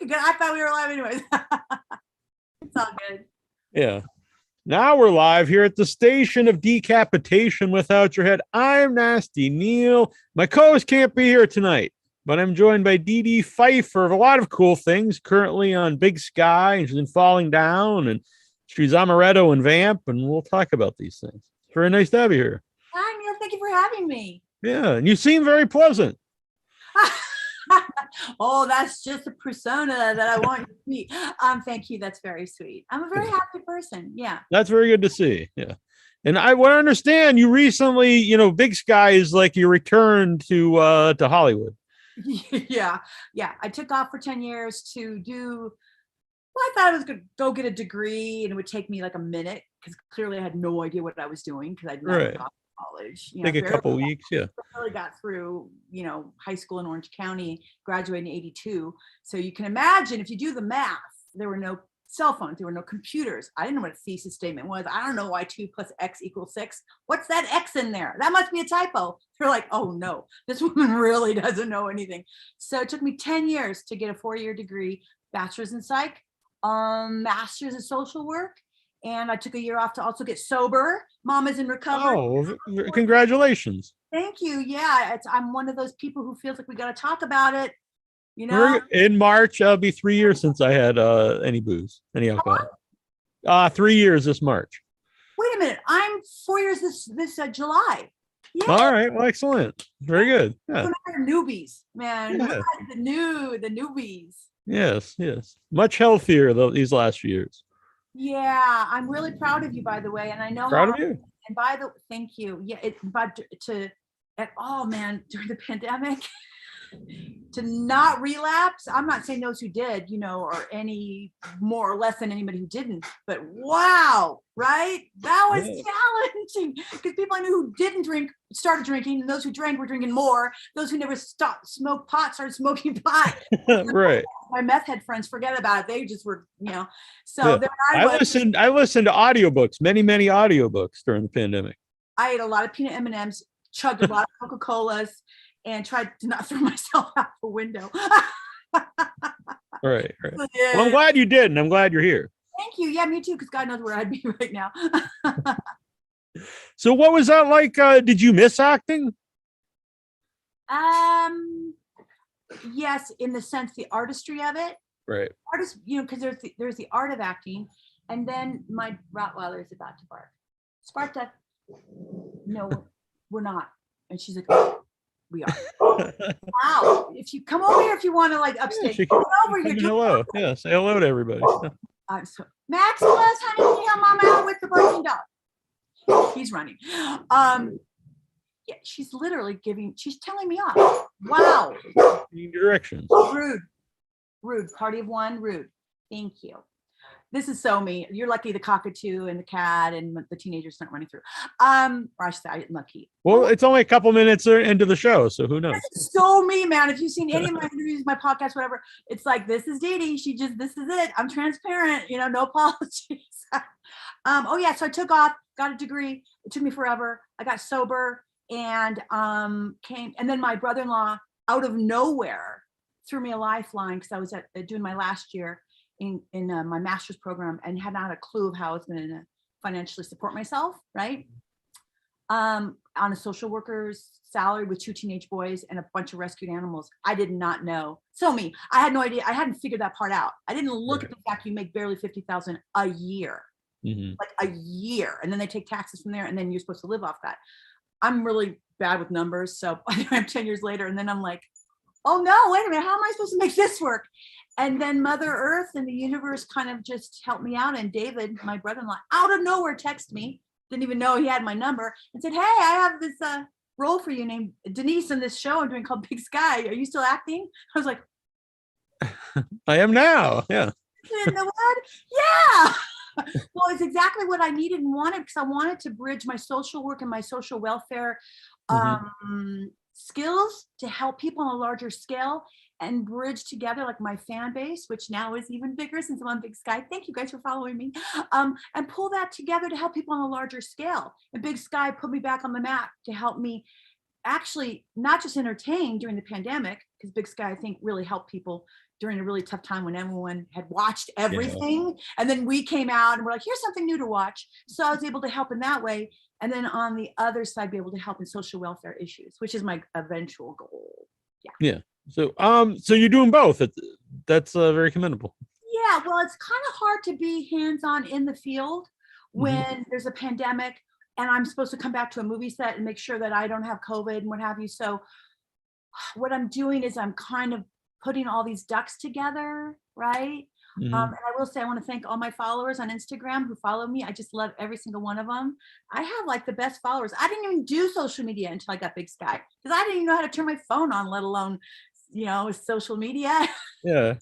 could get. I thought we were live anyways. It's all good. Yeah. Now we're live here at the station of decapitation without your head. I'm Nasty Neal. My co-host can't be here tonight, but I'm joined by Dedee Pfeiffer of a lot of cool things. Currently on Big Sky, and she's in Falling Down, and she's Amaretto and Vamp, and we'll talk about these things. It's very nice to have you here. Hi, Neal. Thank you for having me. Yeah, and you seem very pleasant. Oh, that's just a persona that I want you to meet. Thank you. That's very sweet. I'm a very happy person. Yeah. That's very good to see. Yeah. And I want to understand you recently, Big Sky is like your return to Hollywood. Yeah. I took off for 10 years to do, I thought I was going to go get a degree and it would take me like a minute because clearly I had no idea what I was doing because I'd never gone to college. Take a couple weeks, yeah. I really got through, high school in Orange County, graduated in 82. So you can imagine if you do the math, there were no cell phones, there were no computers. I didn't know what a thesis statement was. I don't know why 2 + X = 6. What's that X in there? That must be a typo. They're like, oh no, this woman really doesn't know anything. So it took me 10 years to get a 4-year degree, bachelor's in psych, master's in social work. And I took a year off to also get sober. Mom is in recovery. Oh, congratulations. Thank you. Yeah, I'm one of those people who feels like we got to talk about it. In March, it'll be 3 years since I had any booze, any alcohol. 3 years this March. Wait a minute. I'm 4 years this July. Yeah. All right. Well, excellent. Very good. Yeah. Newbies, man. Yeah. The newbies. Yes. Much healthier though these last few years. Yeah, I'm really proud of you, by the way, and I know proud of you. And thank you. Yeah, man, during the pandemic, to not relapse. I'm not saying those who did, or any more or less than anybody who didn't, but wow, right? That was challenging because people I knew who didn't drink started drinking, and those who drank were drinking more. Those who never smoked pot started smoking pot. Right. My meth head friends, forget about it. They just were, So yeah. I listened to audiobooks, many audiobooks during the pandemic. I ate a lot of peanut M&Ms, chugged a lot of Coca-Colas, and tried to not throw myself out the window. Right. Well, I'm glad you did, and I'm glad you're here. Thank you. Yeah, me too, because God knows where I'd be right now. So what was that like? Did you miss acting? Yes, in the sense, the artistry of it. Right. Artist, because there's the art of acting, and then my Rottweiler is about to bark. Sparta, no, we're not. And she's like, oh, we are. Wow. If you come over here, if you want to upstate, come over here. Hello. Yeah, say hello to everybody. So Maximus, honey, can you help Mom out with the barking dog? He's running. Yeah, she's literally she's telling me off. Wow. Directions. Rude. Party of one, rude. Thank you. This is so me. You're lucky the cockatoo and the cat and the teenagers aren't running through. Or I should say I'm lucky. Well, it's only a couple minutes into the show, so who knows? So me, man. If you've seen any of my interviews, my podcast, whatever, it's like, this is Dedee. This is it. I'm transparent, no apologies. So I took off, got a degree. It took me forever. I got sober and and then my brother-in-law out of nowhere threw me a lifeline because I was doing my last year in my master's program and had not a clue of how I was going to financially support myself, right? On a social worker's salary with 2 teenage boys and a bunch of rescued animals. I did not know. So me, I had no idea. I hadn't figured that part out. I didn't look at the fact you make barely $50,000 a year, like a year. And then they take taxes from there and then you're supposed to live off that. I'm really bad with numbers. So I'm 10 years later and then I'm like, oh no, wait a minute. How am I supposed to make this work? And then Mother Earth and the universe kind of just helped me out. And David, my brother-in-law, out of nowhere texted me, didn't even know he had my number, and said, hey, I have this role for you named Denise in this show I'm doing called Big Sky. Are you still acting? I was like, I am now. Yeah. You know what? Yeah. Well, it's exactly what I needed and wanted because I wanted to bridge my social work and my social welfare skills to help people on a larger scale and bridge together like my fan base, which now is even bigger since I'm on Big Sky. Thank you guys for following me. And pull that together to help people on a larger scale. And Big Sky put me back on the map to help me actually not just entertain during the pandemic, because Big Sky, I think, really helped people during a really tough time when everyone had watched everything. And then we came out and we're like, here's something new to watch. So I was able to help in that way. And then on the other side, be able to help in social welfare issues, which is my eventual goal. Yeah. So, so you're doing both. That's very commendable. Yeah. Well, it's kind of hard to be hands-on in the field when there's a pandemic and I'm supposed to come back to a movie set and make sure that I don't have COVID and what have you. So what I'm doing is I'm kind of putting all these ducks together, right? And I will say, I want to thank all my followers on Instagram who follow me. I just love every single one of them. I have like the best followers. I didn't even do social media until I got Big Sky because I didn't even know how to turn my phone on, let alone, social media. Yeah.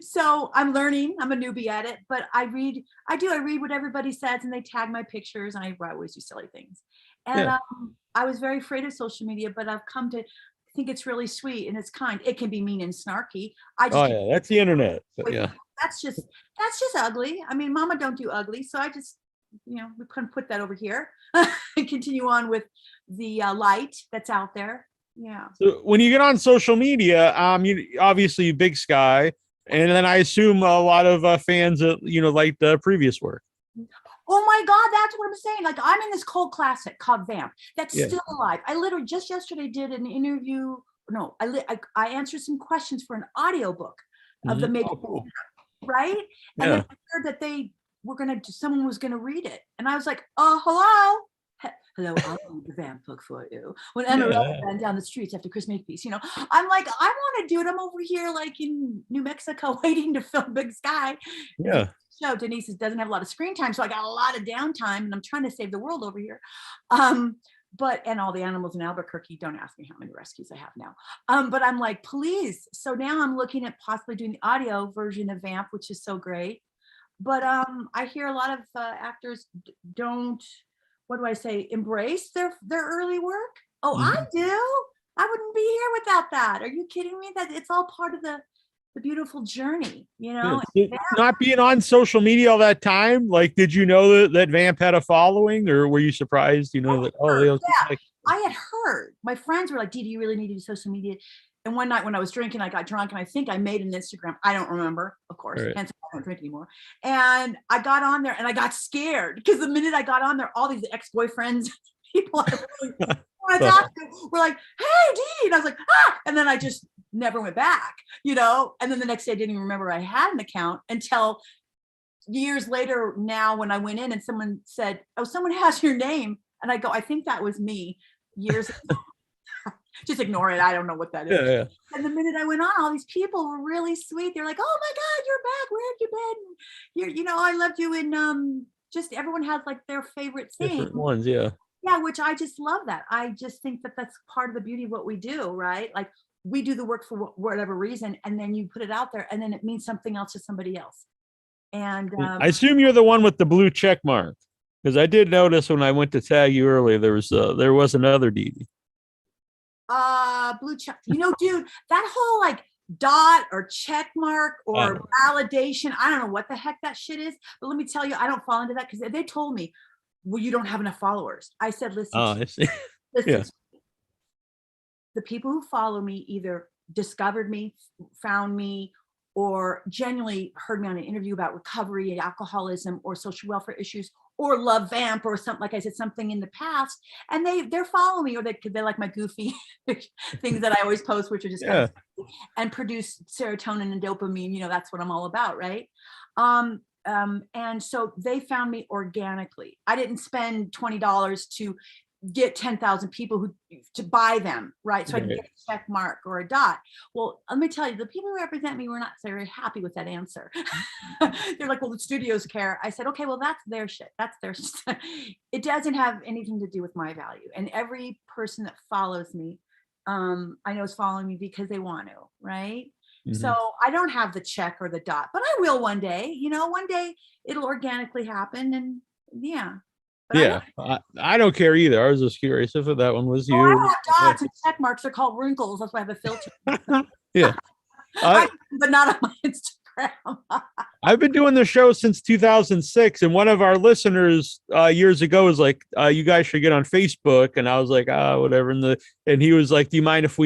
So I'm learning. I'm a newbie at it, but I read what everybody says and they tag my pictures and I always do silly things. And I was very afraid of social media, but I've come to think it's really sweet and it's kind. It can be mean and snarky. That's the internet. But yeah. That's just ugly. I mean, mama don't do ugly. So I just, we couldn't put that over here and continue on with the light that's out there. Yeah. So when you get on social media, you obviously Big Sky, and then I assume a lot of fans that, like the previous work. Oh my God, that's what I'm saying. Like I'm in this cult classic called Vamp that's still alive. I literally just yesterday did an interview. No, I answered some questions for an audiobook of the making. Cool. Right? And then I heard that someone was gonna read it. And I was like, hello, I'll read the Vamp book for you. When Emma ran down the streets after Chris Makepeace, I'm like, I want to do it. I'm over here like in New Mexico waiting to film Big Sky. Yeah. So Denise doesn't have a lot of screen time, so I got a lot of downtime and I'm trying to save the world over here. And all the animals in Albuquerque, don't ask me how many rescues I have now. But I'm like, please. So now I'm looking at possibly doing the audio version of Vamp, which is so great. But I hear a lot of actors don't, what do I say, embrace their early work. Oh, I do. I wouldn't be here without that. Are you kidding me? That it's all part of the beautiful journey, Not being on social media all that time, like, did you know that Vamp had a following, or were you surprised, I had heard. My friends were like, Dedee, you really need to do social media. And one night when I was drinking, I got drunk and I think I made an Instagram. I don't remember, of course, hence I don't drink anymore. And I got on there and I got scared because the minute I got on there, all these ex-boyfriends, people I really want to talk to were like, hey, Dedee. And I was like, and then I just never went back, and then the next day I didn't even remember I had an account until years later now when I went in and someone said, oh, someone has your name. And I go, I think that was me years ago. Just ignore it. I don't know what that is. Yeah. And the minute I went on, all these people were really sweet. They're like, oh my God, you're back. Where have you been? I loved you. And just everyone has like their favorite thing. Different ones, yeah. Yeah, which I just love that. I just think that that's part of the beauty of what we do, right? Like we do the work for whatever reason, and then you put it out there, and then it means something else to somebody else. And I assume you're the one with the blue check mark, because I did notice when I went to tag you earlier, there was another Dedee. Blue check. Dude, that whole like dot or check mark or validation, I don't know what the heck that shit is, but let me tell you, I don't fall into that because they told me, well, you don't have enough followers. I said, listen, I see. listen, the people who follow me either discovered me, found me, or genuinely heard me on an interview about recovery and alcoholism or social welfare issues, or love Vamp or something, like I said, something in the past, and they're following me, or they like my goofy things that I always post, which are just kind of, and produce serotonin and dopamine. That's what I'm all about, right? And so they found me organically. I didn't spend $20 to get 10,000 people to buy them, right? So I can get a check mark or a dot. Well, let me tell you, the people who represent me were not very happy with that answer. They're like, well, the studios care. I said, okay, well, that's their shit. That's their shit. It doesn't have anything to do with my value. And every person that follows me, I know is following me because they want to, right? So I don't have the check or the dot, but I will one day. One day it'll organically happen, and But I don't care either. I was just curious if that one was you. I have dots and check marks. They're called wrinkles. That's why I have a filter. But not on my Instagram. I've been doing the show since 2006, and one of our listeners years ago was like, "You guys should get on Facebook." And I was like, whatever. And he was like, "Do you mind if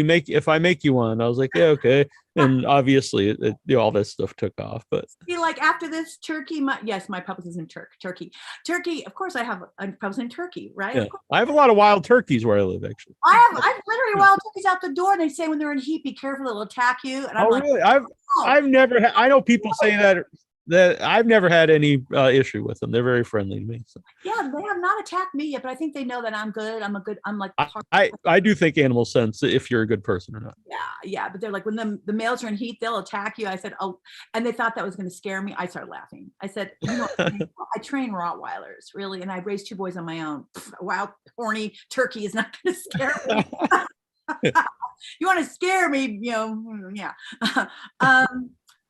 I make you one?" I was like, "Yeah, okay." And obviously, all this stuff took off. But See, like after this, Turkey. My publicist in Turkey. Of course, I have a publicist in Turkey, right? yeah, I have a lot of wild turkeys where I live, actually. I've literally wild turkeys out the door. And they say when they're in heat, be careful, they'll attack you. And I'm like, really? oh. I've never had. I know people say that I've never had any issue with them. They're very friendly to me. So. Yeah, they have not attacked me yet, but I think they know that I'm good. I'm like. I do think animals sense if you're a good person or not. Yeah. But they're like, when the males are in heat, they'll attack you. I said, oh, and they thought that was going to scare me. I started laughing. I said, I train Rottweilers, really, and I raised 2 boys on my own. A wild, horny turkey is not going to scare me. You want to scare me, yeah.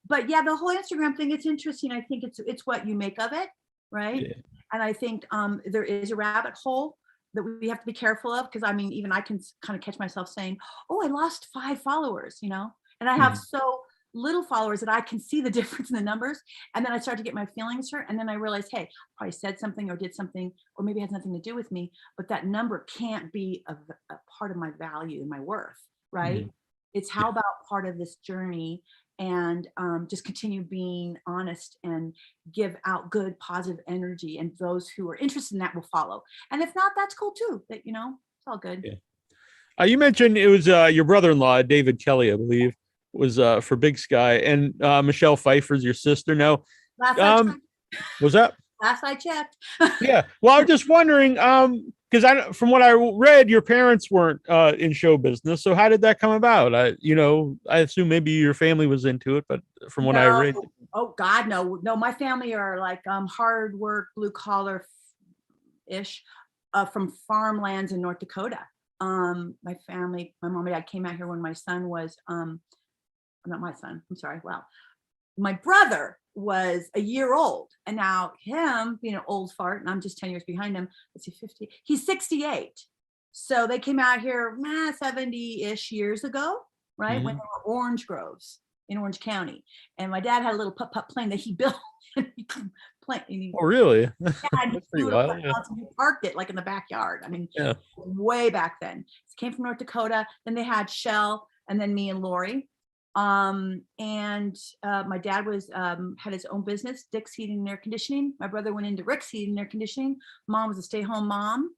But yeah, the whole Instagram thing, it's interesting. I think it's what you make of it, right? Yeah. And I think there is a rabbit hole that we have to be careful of, because I mean, even I can kind of catch myself saying, oh, I lost 5 followers, and I have so little followers that I can see the difference in the numbers. And then I start to get my feelings hurt. And then I realize, hey, I said something or did something, or maybe it has nothing to do with me, but that number can't be a part of my value and my worth, right? It's how about part of this journey, and just continue being honest and give out good positive energy, and those who are interested in that will follow. And if not, that's cool too. That it's all good. Yeah. You mentioned it was your brother-in-law, David Kelly, I believe, was for Big Sky, and Michelle Pfeiffer's your sister. Now, was that? Last I checked. Yeah. Well, I was just wondering, because from what I read, your parents weren't in show business. So how did that come about? I assume maybe your family was into it, but from what I read. Oh God, no. My family are like hard work, blue collar ish, from farmlands in North Dakota. My family, my mom and dad came out here when my son was, not my son, I'm sorry. Wow. My brother was a year old, and now him being an old fart, and I'm just 10 years behind him. Let's see, 50, he's 68. So they came out here 70-ish years ago, right? When they were orange groves in Orange County. And my dad had a little putt-putt plane that he built. And oh, really? That's pretty wild. Yeah. He parked it like in the backyard. I mean, way back then. He came from North Dakota. Then they had Shell, and then me and Lori. My dad was had his own business, Dick's Heating and Air Conditioning. My brother went into Rick's Heating and Air Conditioning. Mom was a stay-home mom.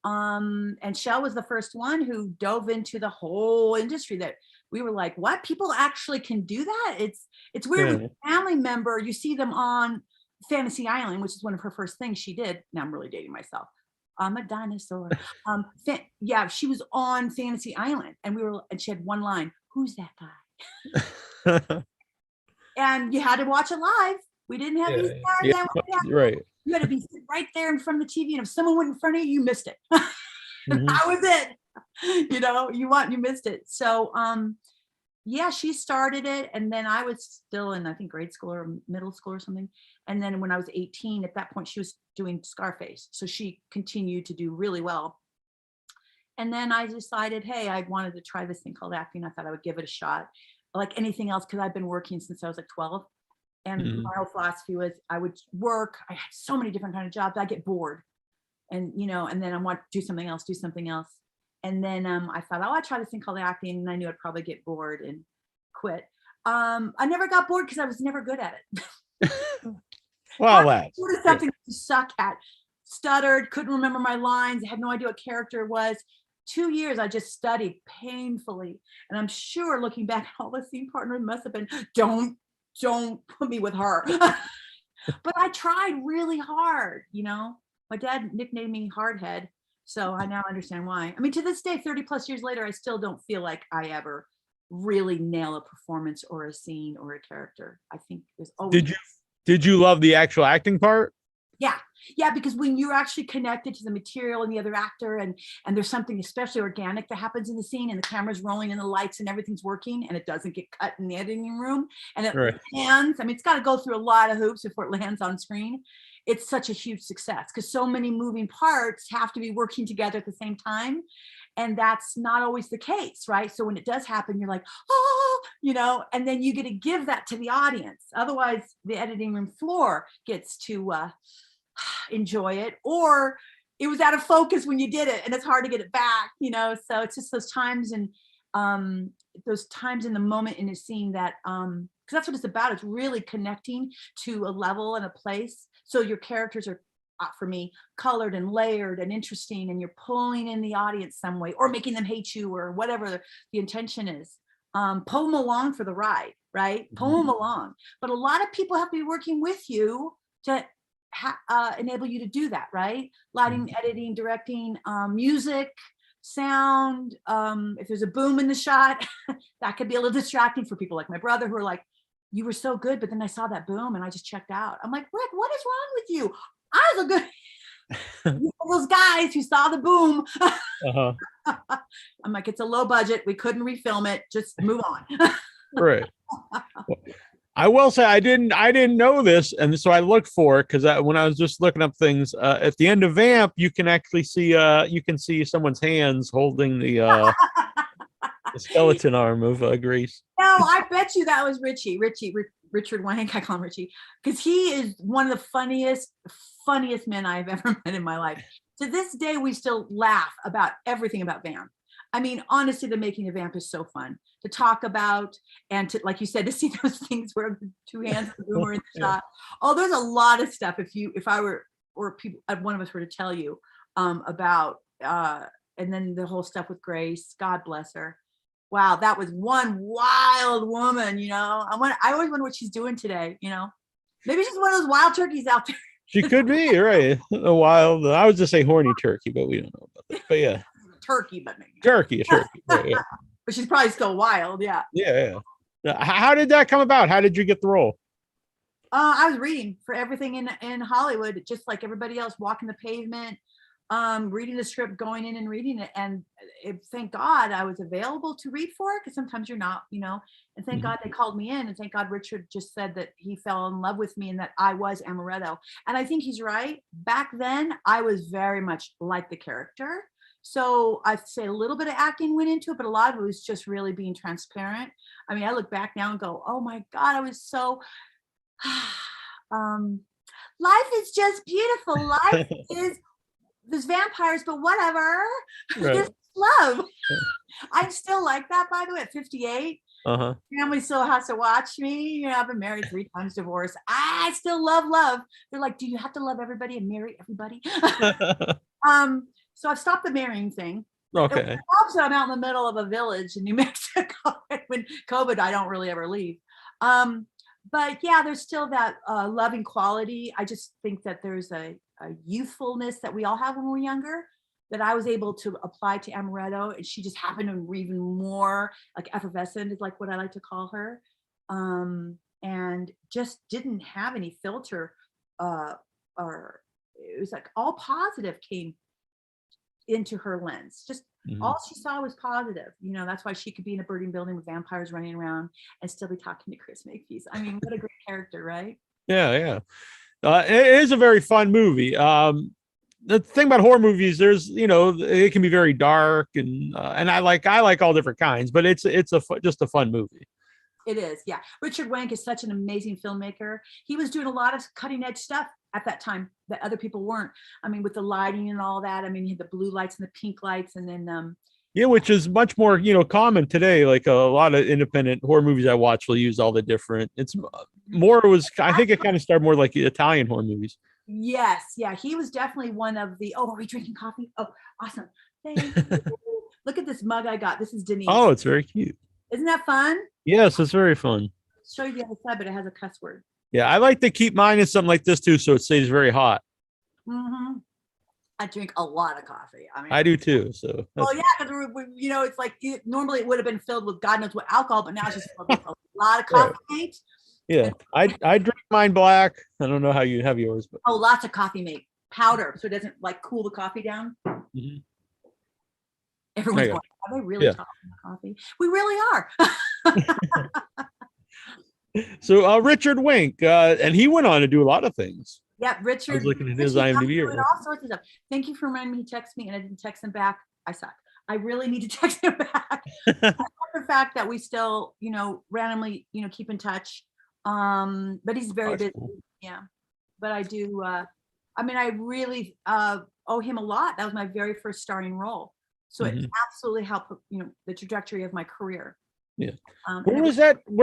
And Shell was the first one who dove into the whole industry that we were like, what? People actually can do that? It's weird with a family member. You see them on Fantasy Island, which is one of her first things she did. Now I'm really dating myself. I'm a dinosaur. She was on Fantasy Island, and she had one line, "Who's that guy?" And you had to watch it live. We didn't have these cars. Right. You had to be right there in front of the TV, and if someone went in front of you, you missed it. That was it. You missed it. So she started it, and then I was still in, I think, grade school or middle school or something. And then when I was 18, at that point, she was doing Scarface, so she continued to do really well. And then I decided, hey, I wanted to try this thing called acting. I thought I would give it a shot, like anything else, because I've been working since I was like 12. And my whole philosophy was I would work. I had so many different kind of jobs. I get bored, and and then I want to do something else. And then I thought, I'll try this thing called acting, and I knew I'd probably get bored and quit. I never got bored because I was never good at it. Well, that's something to suck at. Stuttered, couldn't remember my lines, had no idea what character it was. 2 years I just studied painfully, and I'm sure looking back, all the scene partners must have been, don't put me with her. But I tried really hard. My dad nicknamed me Hardhead, so I now understand why. I mean, to this day, 30 plus years later, I still don't feel like I ever really nail a performance or a scene or a character. I think there's always. Did you love the actual acting part? Yeah, because when you're actually connected to the material and the other actor, and there's something especially organic that happens in the scene, and the camera's rolling and the lights and everything's working, and it doesn't get cut in the editing room, and it lands. I mean, it's got to go through a lot of hoops before it lands on screen. It's such a huge success because so many moving parts have to be working together at the same time. And that's not always the case, right? So when it does happen, you're like, oh, and then you get to give that to the audience. Otherwise, the editing room floor gets to enjoy it, or it was out of focus when you did it, and it's hard to get it back, So it's just those times, and those times in the moment in a scene that because that's what it's about. It's really connecting to a level and a place. So your characters are, for me, colored and layered and interesting, and you're pulling in the audience some way or making them hate you or whatever the intention is. Pull them along for the ride, right? Pull them along. But a lot of people have to be working with you to enable you to do that, right? Lighting, editing, directing, music, sound. If there's a boom in the shot, that could be a little distracting for people like my brother, who are like, you were so good, but then I saw that boom and I just checked out. I'm like, Rick, what is wrong with you? I was a good those guys who saw the boom. Uh-huh. I'm like, it's a low budget, we couldn't refilm it, just move on. Right. I will say I didn't know this, and so I looked for it because when I was just looking up things at the end of Vamp, you can actually see someone's hands holding the skeleton arm of Grace. No, I bet you that was Richard Wank. I call him Richie because he is one of the funniest men I've ever met in my life. To this day, we still laugh about everything about Vamp. I mean, honestly, the making of Vamp is so fun to talk about, and to, like you said, to see those things where the two hands of the boomer in the shot. Oh, there's a lot of stuff. If I were, or people, one of us were to tell you about, and then the whole stuff with Grace, God bless her. Wow, that was one wild woman, you know. I always wonder what she's doing today, you know. Maybe she's one of those wild turkeys out there. She could be, right. A wild, I was just say horny turkey, but we don't know about that. But yeah. Turkey, but maybe. Turkey. Right, yeah. But she's probably still wild, yeah. Yeah. How did that come about? How did you get the role? I was reading for everything in Hollywood, just like everybody else, walking the pavement, reading the script, going in and reading it. And thank God I was available to read for it, because sometimes you're not, you know. And thank God they called me in, and thank God Richard just said that he fell in love with me and that I was Amaretto. And I think he's right. Back then, I was very much like the character. So I'd say a little bit of acting went into it, but a lot of it was just really being transparent. I mean, I look back now and go, oh my God, I was so, life is just beautiful. Life is, there's vampires, but whatever. Right. There's love. I'm still like that, by the way, at 58. Family still has to watch me. You know, I've been married 3 times, divorced. I still love. They're like, do you have to love everybody and marry everybody? So I've stopped the marrying thing. Okay. Also, I'm out in the middle of a village in New Mexico. When COVID, I don't really ever leave. But yeah, there's still that loving quality. I just think that there's a youthfulness that we all have when we're younger that I was able to apply to Amaretto, and she just happened to be even more like effervescent, is like what I like to call her, and just didn't have any filter, or it was like all positive came into her lens. Just all she saw was positive. You know, that's why she could be in a burning building with vampires running around and still be talking to Chris Makepeace. I mean, what a great character, right? Yeah. It is a very fun movie. The thing about horror movies, there's, you know, it can be very dark, and I like all different kinds, but it's just a fun movie. It is, yeah. Richard Wank is such an amazing filmmaker. He was doing a lot of cutting edge stuff at that time that other people weren't. I mean, with the lighting and all that. I mean, he had the blue lights and the pink lights, and then yeah, which is much more, you know, common today. Like a lot of independent horror movies I watch will use all the different. It's more. I think it kind of started more like Italian horror movies. Yes, yeah, he was definitely one of the. Oh, are we drinking coffee? Oh, awesome! Thank you. Look at this mug I got. This is Denise. Oh, it's very cute. Isn't that fun? Yes, it's very fun. I'll show you the other side, but it has a cuss word. Yeah, I like to keep mine in something like this too, so it stays very hot. I drink a lot of coffee. I mean, I do too. So. Well, yeah, because you know, it's like normally it would have been filled with God knows what alcohol, but now it's just filled with a lot of coffee. Right. Yeah, I drink mine black. I don't know how you have yours, but lots of coffee mate powder, so it doesn't like cool the coffee down. Everyone's going, are they really talking about coffee? We really are. So Richard Wank, and he went on to do a lot of things. Yeah, Richard. I was looking at his IMDb. All sorts of stuff. Thank you for reminding me to text me, and I didn't text him back. I suck. I really need to text him back. The fact that we still, you know, randomly, you know, keep in touch. But he's very busy. Cool. Yeah. But I do. I mean, I really owe him a lot. That was my very first starring role. So it absolutely helped, the trajectory of my career. Yeah. Where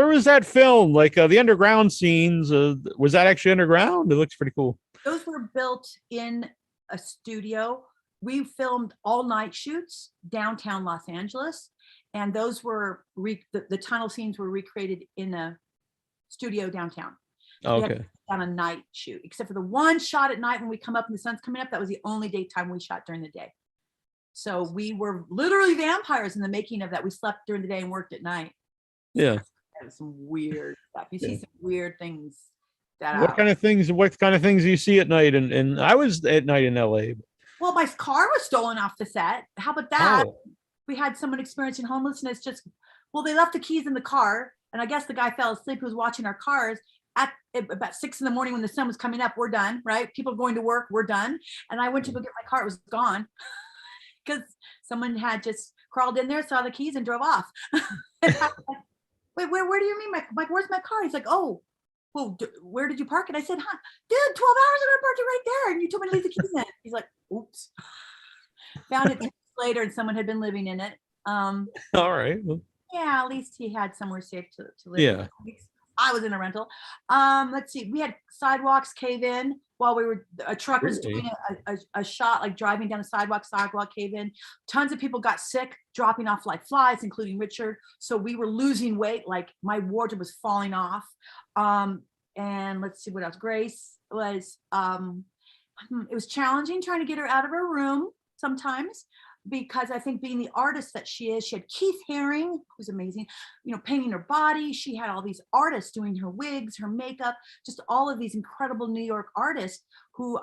was that film? Like the underground scenes, was that actually underground? It looks pretty cool. Those were built in a studio. We filmed all night shoots downtown Los Angeles, and those were the tunnel scenes were recreated in a studio downtown. So we had on a night shoot, except for the one shot at night when we come up and the sun's coming up. That was the only daytime we shot during the day. So we were literally vampires in the making of that. We slept during the day and worked at night. Yeah. That was some weird stuff. You see some weird things. What kind of things do you see at night? And I was at night in LA. Well, my car was stolen off the set. How about that? Oh. We had someone experiencing homelessness. They left the keys in the car, and I guess the guy fell asleep who was watching our cars. At about 6 a.m. when the sun was coming up, we're done, right? People going to work, we're done. And I went to go get my car, it was gone. Because someone had just crawled in there, saw the keys, and drove off. And I was like, wait, where do you mean? Like, where's my car? He's like, oh, well, where did you park it? I said, huh, dude, 12 hours ago I parked it right there, and you told me to leave the keys in. He's like, oops. Found it 2 weeks later, and someone had been living in it. All right. Well. Yeah, at least he had somewhere safe to live. Yeah. I was in a rental. Let's see. We had sidewalks cave in while a truck was doing a shot, like driving down a sidewalk cave in. Tons of people got sick, dropping off like flies, including Richard. So we were losing weight. Like my wardrobe was falling off. And let's see what else. Grace was, it was challenging trying to get her out of her room sometimes, because I think being the artist that she is, she had Keith Haring, who's amazing, painting her body. She had all these artists doing her wigs, her makeup, just all of these incredible New York artists who,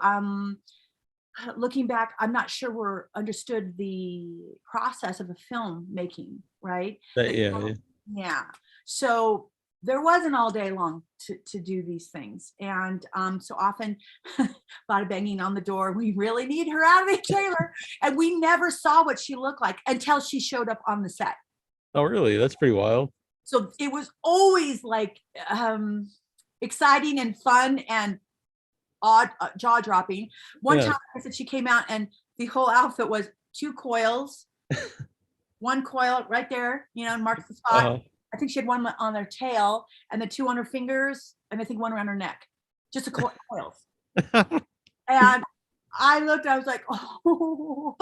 looking back, I'm not sure were understood the process of a film making, right? Yeah. So there wasn't all day long to do these things. And so often a lot of banging on the door. We really need her out of the trailer. And we never saw what she looked like until she showed up on the set. Oh, really? That's pretty wild. So it was always like exciting and fun and odd, jaw-dropping. One time I said she came out and the whole outfit was 2 coils, 1 coil right there, marks the spot. I think she had 1 on her tail and the 2 on her fingers, and I think 1 around her neck. Just a coils. And I looked, I was like, oh.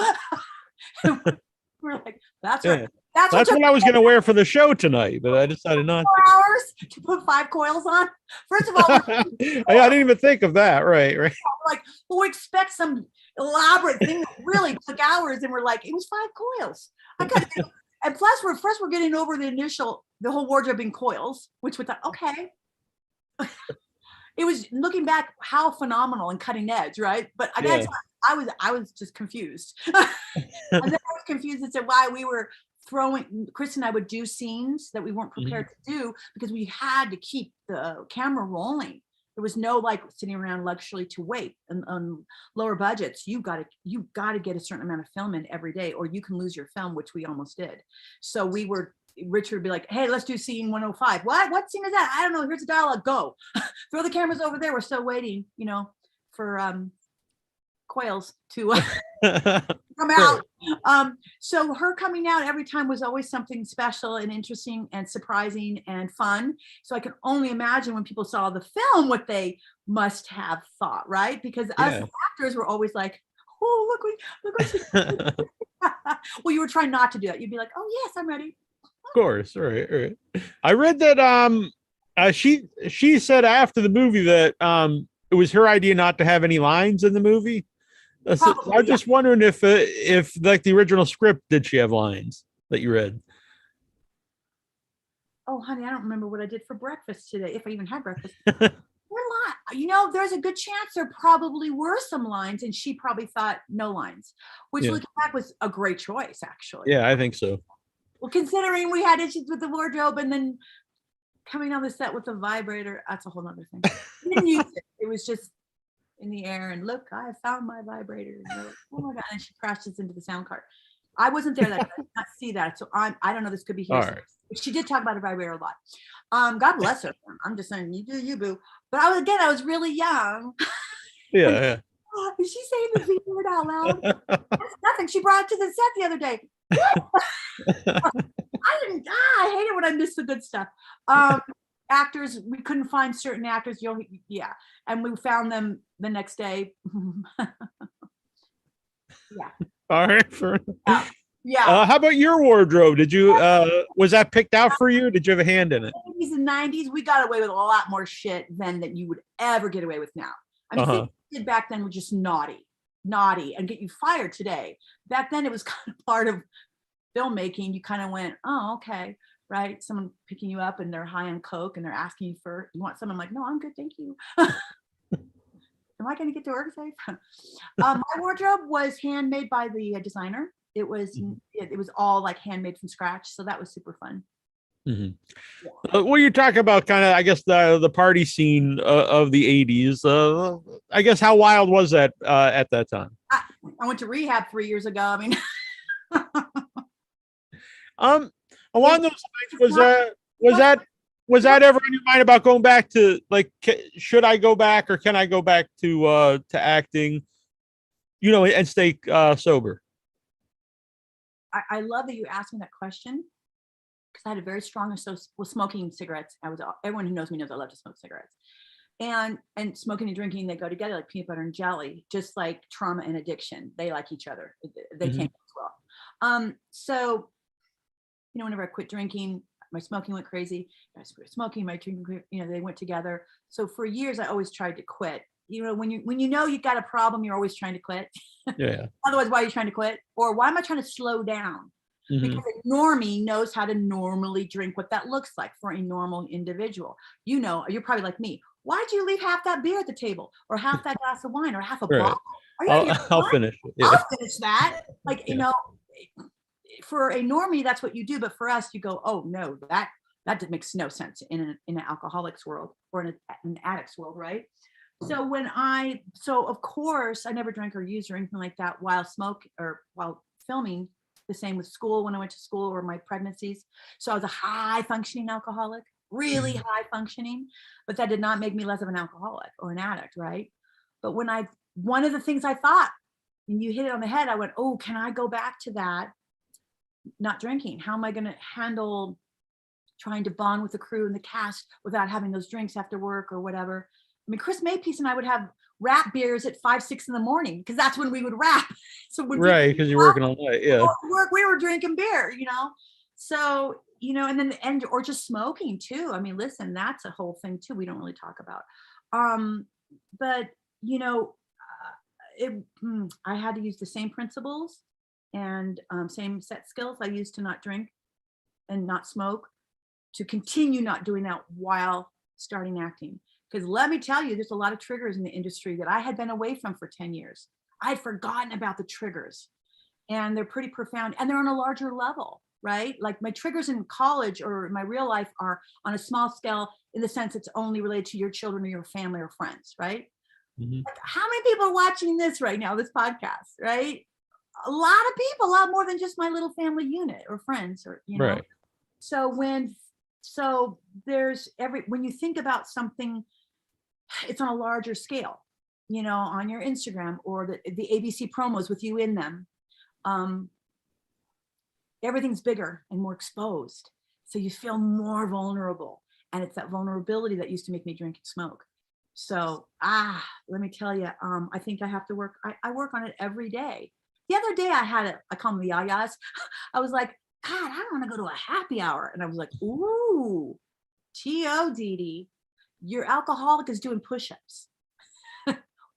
We're like, that's right. That's what I was going to wear for the show tonight, but I decided not. 4 hours to put 5 coils on. First of all, I didn't even think of that. Right. Like, well, we expect some elaborate thing that really took hours, and we're like, it was 5 coils. And plus, we're getting over the whole wardrobe in coils, which we thought, okay. It was, looking back, how phenomenal and cutting edge, right? But I guess I was just confused. And then I was confused as to why we were Chris and I would do scenes that we weren't prepared to do, because we had to keep the camera rolling. There was no like sitting around luxury to wait. And on lower budgets, you got to get a certain amount of film in every day, or you can lose your film, which we almost did. So Richard would be like, hey, let's do scene 105. What scene is that? I don't know. Here's the dialogue. Go. Throw the cameras over there. We're still waiting, for coils to come out. So her coming out every time was always something special and interesting and surprising and fun. So I can only imagine when people saw the film what they must have thought, right? Because us actors were always like, oh, look what she well, you were trying not to do that. You'd be like, oh yes, I'm ready. Of course. All right. I read that she said after the movie that it was her idea not to have any lines in the movie. Probably, I'm just wondering if like the original script, did she have lines that you read? Oh, honey, I don't remember what I did for breakfast today, if I even had breakfast. There's a good chance there probably were some lines, and she probably thought no lines, which looking back was a great choice, actually. Yeah, I think so. Well, considering we had issues with the wardrobe, and then coming on the set with a vibrator, that's a whole nother thing. We didn't use it. It was just in the air, and look, I found my vibrator. And like, oh my God, and she crashes into the sound card. I wasn't there that day. I did not see that. So I don't know, this could be here. Right. She did talk about a vibrator a lot. God bless her. I'm just saying, you do you, boo. But I was really young. Yeah. Is she saying the V word out loud? That's nothing. She brought it to the set the other day. I hate it when I miss the good stuff. Actors, we couldn't find certain actors. Yeah, and we found them the next day. Yeah. All right. Yeah. How about your wardrobe? Did you was that picked out for you? Did you have a hand in it? 80s and 90s, we got away with a lot more shit than that you would ever get away with now. I mean, things we did back then were just naughty, and get you fired today. Back then, it was kind of part of filmmaking. You kind of went, oh, okay, right? Someone picking you up and they're high on coke and they're asking you you want something? I'm like, no, I'm good, thank you. Am I going to get to work safe? My wardrobe was handmade by the designer. It was all like handmade from scratch, so that was super fun. Mm-hmm. Yeah. Well, you talk about kind of, I guess, the party scene of the 80s. I guess, how wild was that at that time? I went to rehab 3 years ago. I mean, along those lines, was that ever in your mind about going back to, like, should I go back or can I go back to acting, and stay sober? I love that you asked me that question, because I had a very strong association with smoking cigarettes. Everyone who knows me knows I love to smoke cigarettes, and smoking and drinking, they go together like peanut butter and jelly, just like trauma and addiction. They like each other. They can't go well. So, whenever I quit drinking, my smoking went crazy. I quit smoking, my drinking, they went together. So for years, I always tried to quit. When you know you've got a problem, you're always trying to quit. Yeah. Otherwise, why are you trying to quit? Or why am I trying to slow down? Mm-hmm. Because a normie knows how to normally drink, what that looks like for a normal individual. You're probably like me. Why'd you leave half that beer at the table, or half that glass of wine, or half a bottle? I'll finish it. Yeah. I'll finish that. Like, for a normie, that's what you do. But for us, you go, oh no, that makes no sense in an alcoholic's world or in an addict's world, right? So of course, I never drank or used or anything like that while filming. The same with school, when I went to school, or my pregnancies. So I was a high functioning alcoholic, really high functioning, but that did not make me less of an alcoholic or an addict, right? But one of the things I thought, and you hit it on the head, I went, oh, can I go back to that? Not drinking. How am I going to handle trying to bond with the crew and the cast without having those drinks after work or whatever? I mean, Chris Mapeace and I would have wrap beers at 5, 6 in the morning, because that's when we would wrap. So right, because you're working all night. Yeah. We were drinking beer, So, and or just smoking too. I mean, listen, that's a whole thing too. We don't really talk about. But I had to use the same principles and same set skills I used to not drink and not smoke, to continue not doing that while starting acting. Because let me tell you, there's a lot of triggers in the industry that I had been away from for 10 years. I'd forgotten about the triggers, and they're pretty profound, and they're on a larger level, right? Like my triggers in college or my real life are on a small scale, in the sense it's only related to your children or your family or friends, right? Mm-hmm. Like, how many people are watching this right now, this podcast, right? A lot of people, a lot more than just my little family unit or friends, or, Right. So when you think about something, it's on a larger scale, on your Instagram or the ABC promos with you in them. Everything's bigger and more exposed. So you feel more vulnerable. And it's that vulnerability that used to make me drink and smoke. So, let me tell you, I think I have to work. I work on it every day. The other day I call them the yayas. I was like, God, I don't want to go to a happy hour. And I was like, ooh, T.O. Dedee, your alcoholic is doing push-ups.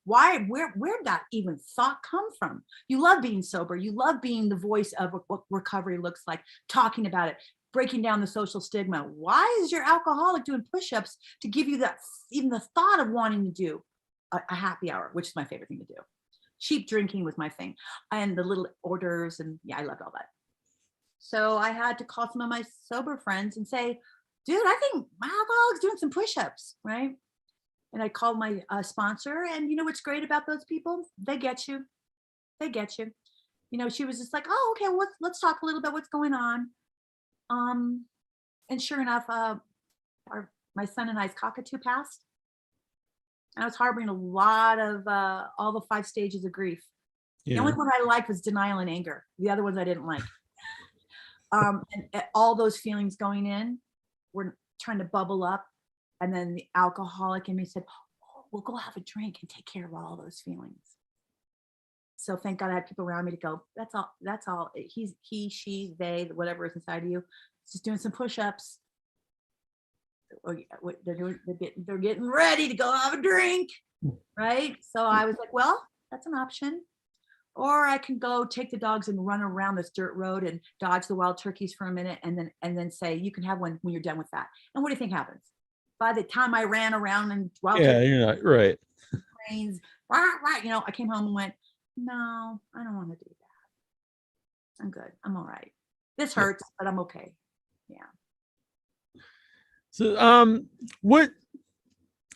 Where'd that even thought come from? You love being sober. You love being the voice of what recovery looks like, talking about it, breaking down the social stigma. Why is your alcoholic doing push-ups to give you even the thought of wanting to do a happy hour, which is my favorite thing to do? Cheap drinking was my thing, and the little orders, and yeah, I loved all that. So I had to call some of my sober friends and say, dude, I think my alcoholic's doing some push-ups, right? And I called my sponsor, and what's great about those people? They get you. They get you. She was just like, oh, okay, well, let's talk a little bit what's going on. And sure enough, my son and I's cockatoo passed. And I was harboring a lot of all the 5 stages of grief. The Yeah. only one I liked was denial and anger. The other ones I didn't like. And all those feelings going in were trying to bubble up. And then the alcoholic in me said, oh, we'll go have a drink and take care of all those feelings. So thank God I had people around me to go, that's all. He, she, they, whatever is inside of you, just doing some push-ups. Or they're getting ready to go have a drink, right? So I was like, well, that's an option. Or I can go take the dogs and run around this dirt road and dodge the wild turkeys for a minute, and then say, you can have one when you're done with that. And what do you think happens? By the time I ran around and wild You're not right. trains, I came home and went, no, I don't want to do that. I'm good. I'm all right. This hurts, but I'm okay. Yeah. So, what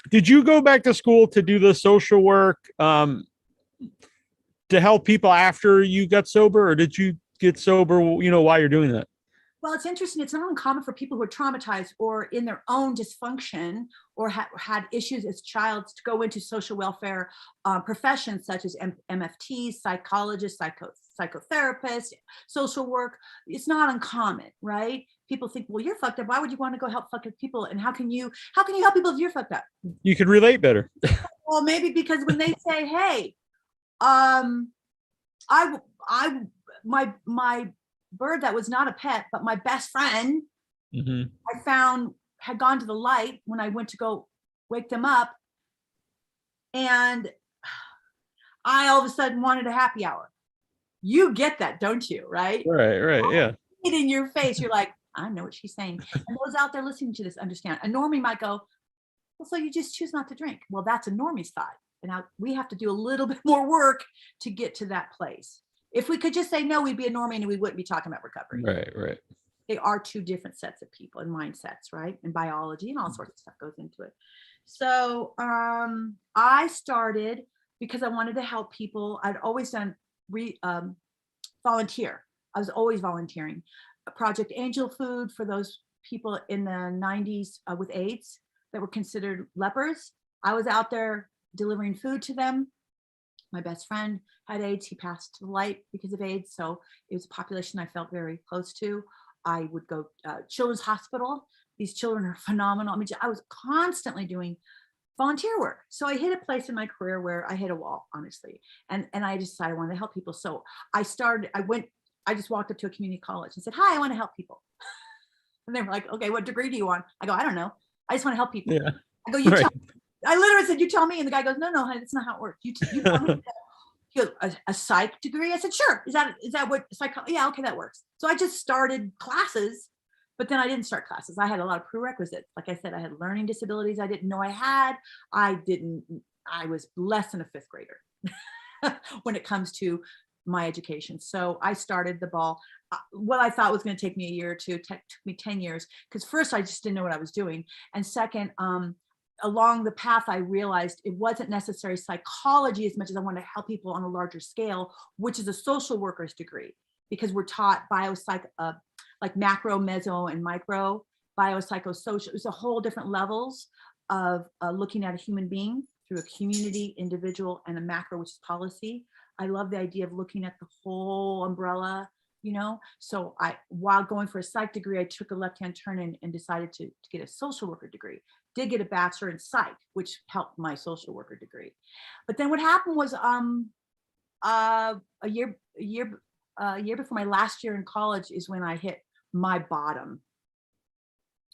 did you go back to school to do the social work to help people after you got sober, or did you get sober, while you're doing that? Well, it's interesting. It's not uncommon for people who are traumatized or in their own dysfunction or had issues as childs to go into social welfare professions such as MFTs, psychologists, psychotherapists, social work. It's not uncommon, right? People think, well, you're fucked up. Why would you want to go help fucked up people? And how can you help people if you're fucked up? You could relate better. Well, maybe because when they say, hey, my bird that was not a pet, but my best friend, I found had gone to the light when I went to go wake them up. And I all of a sudden wanted a happy hour. You get that, don't you? Right? Right. Yeah. It in your face. You're like, I know what she's saying. And those out there listening to this understand. A normie might go, well, so you just choose not to drink. Well, that's a normie's thought. And now we have to do a little bit more work to get to that place. If we could just say no, we'd be a normie and we wouldn't be talking about recovery. Right. They are two different sets of people and mindsets, right? And biology and all sorts of stuff goes into it. So I started because I wanted to help people. I'd always done volunteer. I was always volunteering. Project Angel Food for those people in the 90s with AIDS that were considered lepers. I was out there delivering food to them. My best friend had AIDS. He passed to the light because of AIDS. So it was a population I felt very close to. I would go Children's Hospital. These children are phenomenal. I mean, I was constantly doing volunteer work. So I hit a place in my career where I hit a wall, honestly. And I decided I wanted to help people. So I just walked up to a community college and said, hi, I want to help people. And they were like, okay, what degree do you want? I go, I don't know. I just want to help people. Yeah. I go, I literally said, you tell me. And the guy goes, no, honey, that's not how it works. You tell me. He goes, a psych degree? I said, sure. Is that what psychology? Yeah, okay, that works. So I just started classes, but then I didn't start classes. I had a lot of prerequisites. Like I said, I had learning disabilities I didn't know I had. I was less than a fifth grader when it comes to my education. So I started the ball. What I thought was going to take me a year or two took me 10 years. Because first, I just didn't know what I was doing. And second, along the path, I realized it wasn't necessarily psychology as much as I wanted to help people on a larger scale, which is a social worker's degree, because we're taught like macro, meso, and micro, biopsychosocial. It's a whole different levels of looking at a human being through a community, individual, and a macro, which is policy. I love the idea of looking at the whole umbrella, So while going for a psych degree, I took a left-hand turn and decided to get a social worker degree. Did get a bachelor in psych, which helped my social worker degree. But then what happened was a year before my last year in college is when I hit my bottom.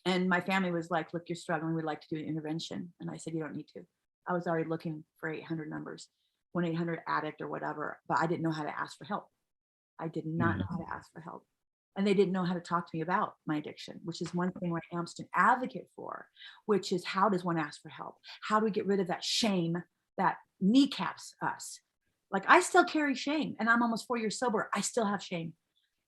And my family was like, look, you're struggling. We'd like to do an intervention. And I said, you don't need to. I was already looking for 800 numbers, 1-800-ADDICT or whatever, but I didn't know how to ask for help. I did not know how to ask for help. And they didn't know how to talk to me about my addiction, which is one thing where I am an advocate for, which is how does one ask for help? How do we get rid of that shame that kneecaps us? Like I still carry shame and I'm almost 4 years sober. I still have shame,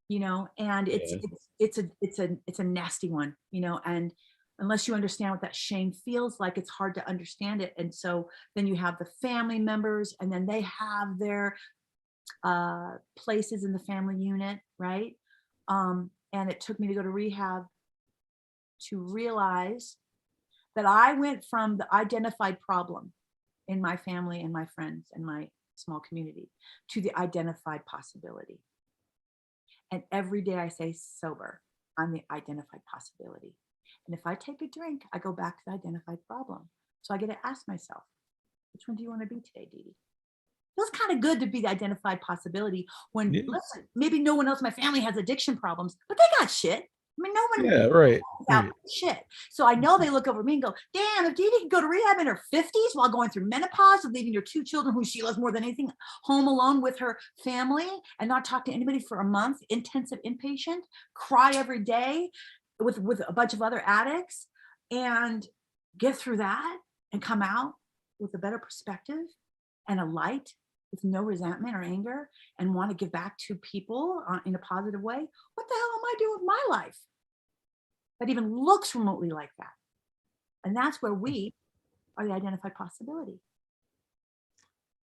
and it's a nasty one, and unless you understand what that shame feels like, it's hard to understand it. And so then you have the family members and then they have their places in the family unit, right? And it took me to go to rehab to realize that I went from the identified problem in my family and my friends and my small community to the identified possibility. And every day I say sober, I'm the identified possibility. And if I take a drink, I go back to the identified problem. So I get to ask myself, which one do you want to be today, Dedee? Feels kind of good to be the identified possibility when, listen, maybe no one else in my family has addiction problems, but they got shit. I mean, no one right. shit. So I know they look over me and go, damn, if Dedee can go to rehab in her 50s while going through menopause and leaving your 2 children who she loves more than anything home alone with her family and not talk to anybody for a month, intensive inpatient, cry every day with a bunch of other addicts and get through that and come out with a better perspective and a light with no resentment or anger and want to give back to people in a positive way, what the hell am I doing with my life that even looks remotely like that? And that's where we are the identified possibility.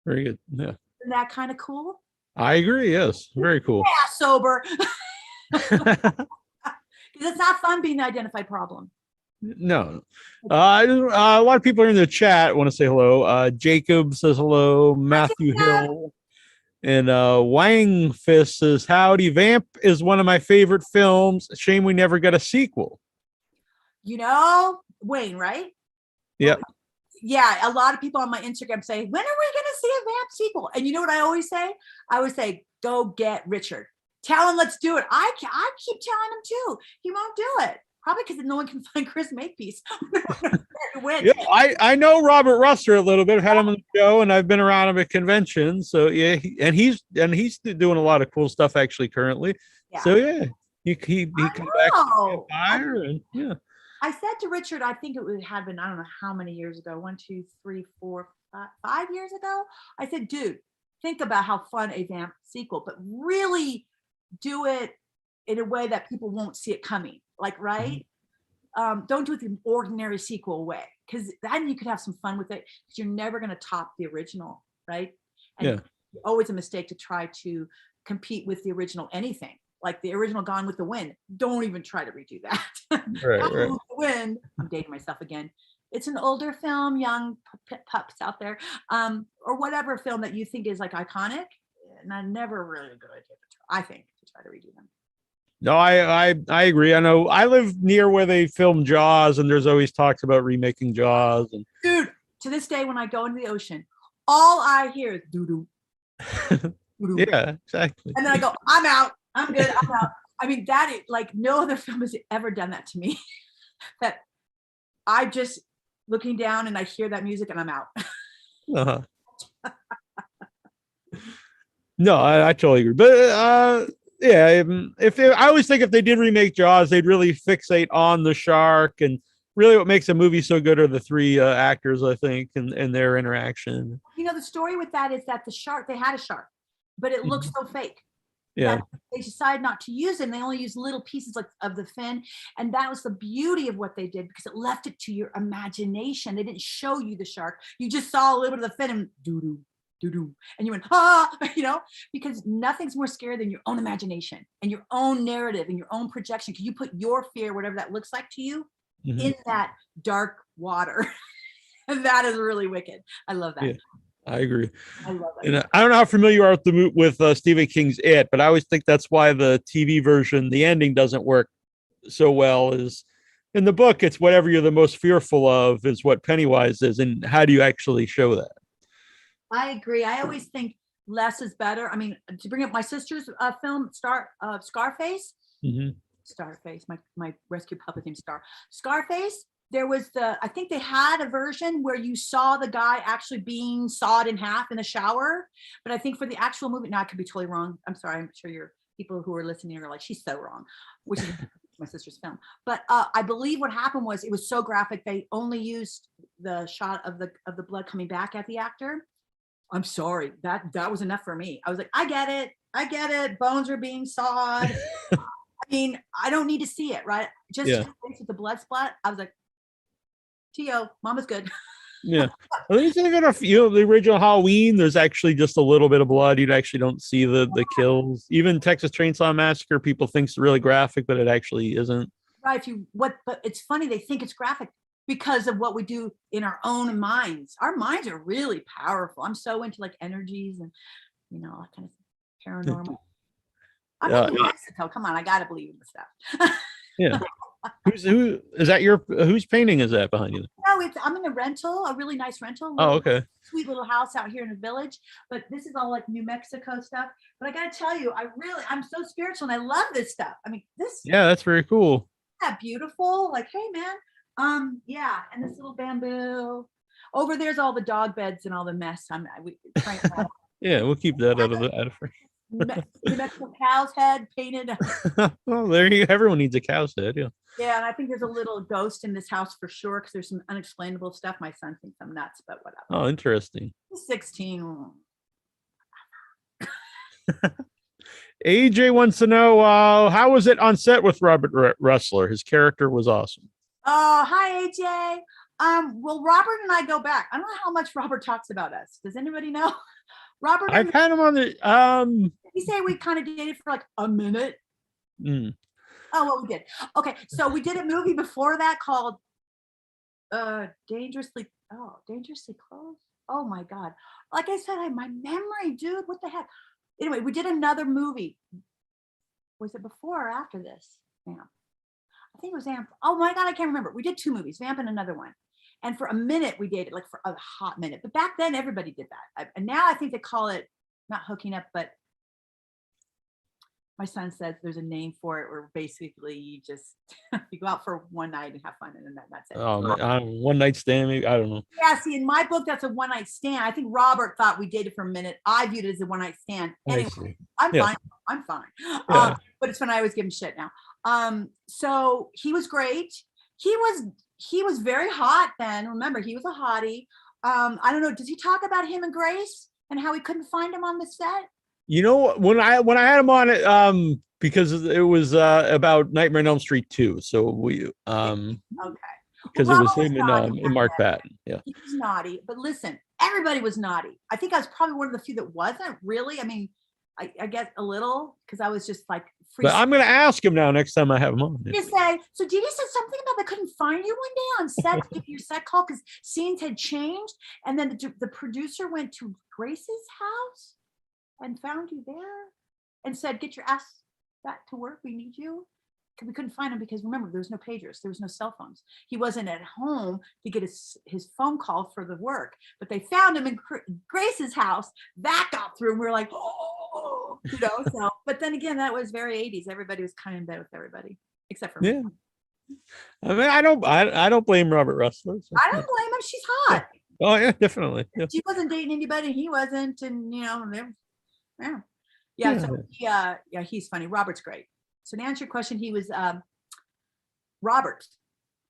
Very good. Yeah. Isn't that kind of cool? I agree. Yes. Very cool. Yeah, sober. Because it's not fun being the identified problem. No. A lot of people are in the chat. Want to say hello. Jacob says hello. Matthew Hill. And Wang Fist says, howdy. Vamp is one of my favorite films. Shame we never got a sequel. You know, Wayne, right? Yep. Yeah, a lot of people on my Instagram say, when are we going to see a Vamp sequel? And you know what I always say? I always say, go get Richard. Tell him, let's do it. I keep telling him too. He won't do it. Probably because no one can find Chris Makepeace. Yeah, I know Robert Russer a little bit. I've had him on the show, and I've been around him at conventions. So yeah, he's doing a lot of cool stuff actually currently. Yeah. So yeah, he comes back to Empire, and yeah. I said to Richard, I think it had been, I don't know how many years ago, 1, 2, 3, 4, 5 years ago. I said, dude, think about how fun a Vamp sequel, but really do it in a way that people won't see it coming. Like, right? Don't do it the ordinary sequel way, because then you could have some fun with it, because you're never going to top the original, right? And always a mistake to try to compete with the original anything. Like the original Gone with the Wind. Don't even try to redo that. Right. With the Wind. I'm dating myself again. It's an older film, young pups out there, or whatever film that you think is like iconic, and I never really good idea I think to try to redo them. No, I agree. I know I live near where they film Jaws, and there's always talks about remaking Jaws. And dude, to this day, when I go into the ocean, all I hear is doo-doo. Yeah, exactly. And then I go, I'm out. I'm good. I'm out. I mean, that is like no other film has ever done that to me. That I just looking down and I hear that music and I'm out. Uh-huh. No, I totally agree. But yeah, I always think if they did remake Jaws, they'd really fixate on the shark, and really what makes a movie so good are the 3 actors, I think, and their interaction. You know, the story with that is that the shark, they had a shark, but it looks so fake. Yeah. They decided not to use it, and they only used little pieces like of the fin, and that was the beauty of what they did, because it left it to your imagination. They didn't show you the shark. You just saw a little bit of the fin and doo-doo. Doo-doo. And you went, you know, because nothing's more scary than your own imagination and your own narrative and your own projection. Because you put your fear, whatever that looks like to you, in that dark water. And that is really wicked. I love that. Yeah, I agree. I love that. And I don't know how familiar you are with Stephen King's It, but I always think that's why the TV version, the ending doesn't work so well. Is in the book, it's whatever you're the most fearful of is what Pennywise is. And how do you actually show that? I agree. I always think less is better. I mean, to bring up my sister's film, Scarface. Starface, my rescue puppet named Scarface. There was I think they had a version where you saw the guy actually being sawed in half in the shower. But I think for the actual movie, now I could be totally wrong. I'm sorry. I'm sure your people who are listening are like, she's so wrong, which is my sister's film. But I believe what happened was it was so graphic. They only used the shot of the blood coming back at the actor. I'm sorry, that was enough for me. I was like, I get it. Bones are being sawed. I mean, I don't need to see it, right? Just with the blood splat. I was like, T.O., Mama's good. Yeah. I think even if the original Halloween, there's actually just a little bit of blood. You actually don't see the kills. Even Texas Chainsaw Massacre, people think it's really graphic, but it actually isn't. Right. But it's funny, they think it's graphic because of what we do in our own minds. Our minds are really powerful. I'm so into like energies and, you know, that kind of paranormal. I'm in New Mexico. Come on, I gotta believe in this stuff. Yeah. Who is that? Whose painting is that behind you? No, I'm in a rental, a really nice rental. Oh, okay. Sweet little house out here in a village. But this is all like New Mexico stuff. But I gotta tell you, I'm so spiritual and I love this stuff. I mean, this. Yeah, that's very cool. Yeah, beautiful. Like, hey man, yeah, and this little bamboo. Over there's all the dog beds and all the mess. Yeah, we'll keep that out of New Mexico cow's head painted. Well, there you go. Everyone needs a cow's head. Yeah. Yeah, and I think there's a little ghost in this house for sure because there's some unexplainable stuff. My son thinks I'm nuts, but whatever. Oh, interesting. He's 16. AJ wants to know how was it on set with Robert Ressler? His character was awesome. Oh, hi AJ. Well, Robert and I go back. I don't know how much Robert talks about us. Does anybody know? Robert, I've had him on the Did he say we kind of dated for like a minute? Mm. Oh, well, we did. Okay, so we did a movie before that called Dangerously Close. Oh my God. Like I said, my memory, dude, what the heck? Anyway, we did another movie. Was it before or after this? Vamp. I think it was Vamp. Oh my God, I can't remember. We did 2 movies, Vamp and another one. And for a minute, we dated, like for a hot minute. But back then, everybody did that. And now I think they call it not hooking up, but my son says there's a name for it where basically you just you go out for one night and have fun, and then that's it. Oh, one night stand, maybe. I don't know. Yeah, see, in my book, that's a one night stand. I think Robert thought we dated for a minute. I viewed it as a one night stand. Anyway, I'm fine. I'm fine. Yeah. But it's when I always give him shit now. So he was great. He was very hot then. Remember, he was a hottie. I don't know. Does he talk about him and Grace and how he couldn't find him on the set? You know, when I had him on it, because it was about Nightmare on Elm Street 2. So we okay. Because it was him and Mark Patton. Yeah. He was naughty, but listen, everybody was naughty. I think I was probably one of the few that wasn't really. I mean, I guess a little because I was just like free. But I'm gonna ask him now next time I have him on. You say, so Dedee said something about they couldn't find you one day on set to give your set call because scenes had changed, and then the producer went to Grace's house and found you there and said, get your ass back to work. We need you. Because we couldn't find him because remember, there was no pagers. There was no cell phones. He wasn't at home to get his phone call for the work, but they found him in Grace's house. That got through and we were like, oh, you know, so, but then again, that was very 80s. Everybody was kind of in bed with everybody except for me. I mean, I don't blame Robert Ressler. So. I don't blame him. She's hot. Oh yeah, definitely. Yeah. She wasn't dating anybody. He wasn't. And you know, So he's funny. Robert's great. So to answer your question, he was Robert.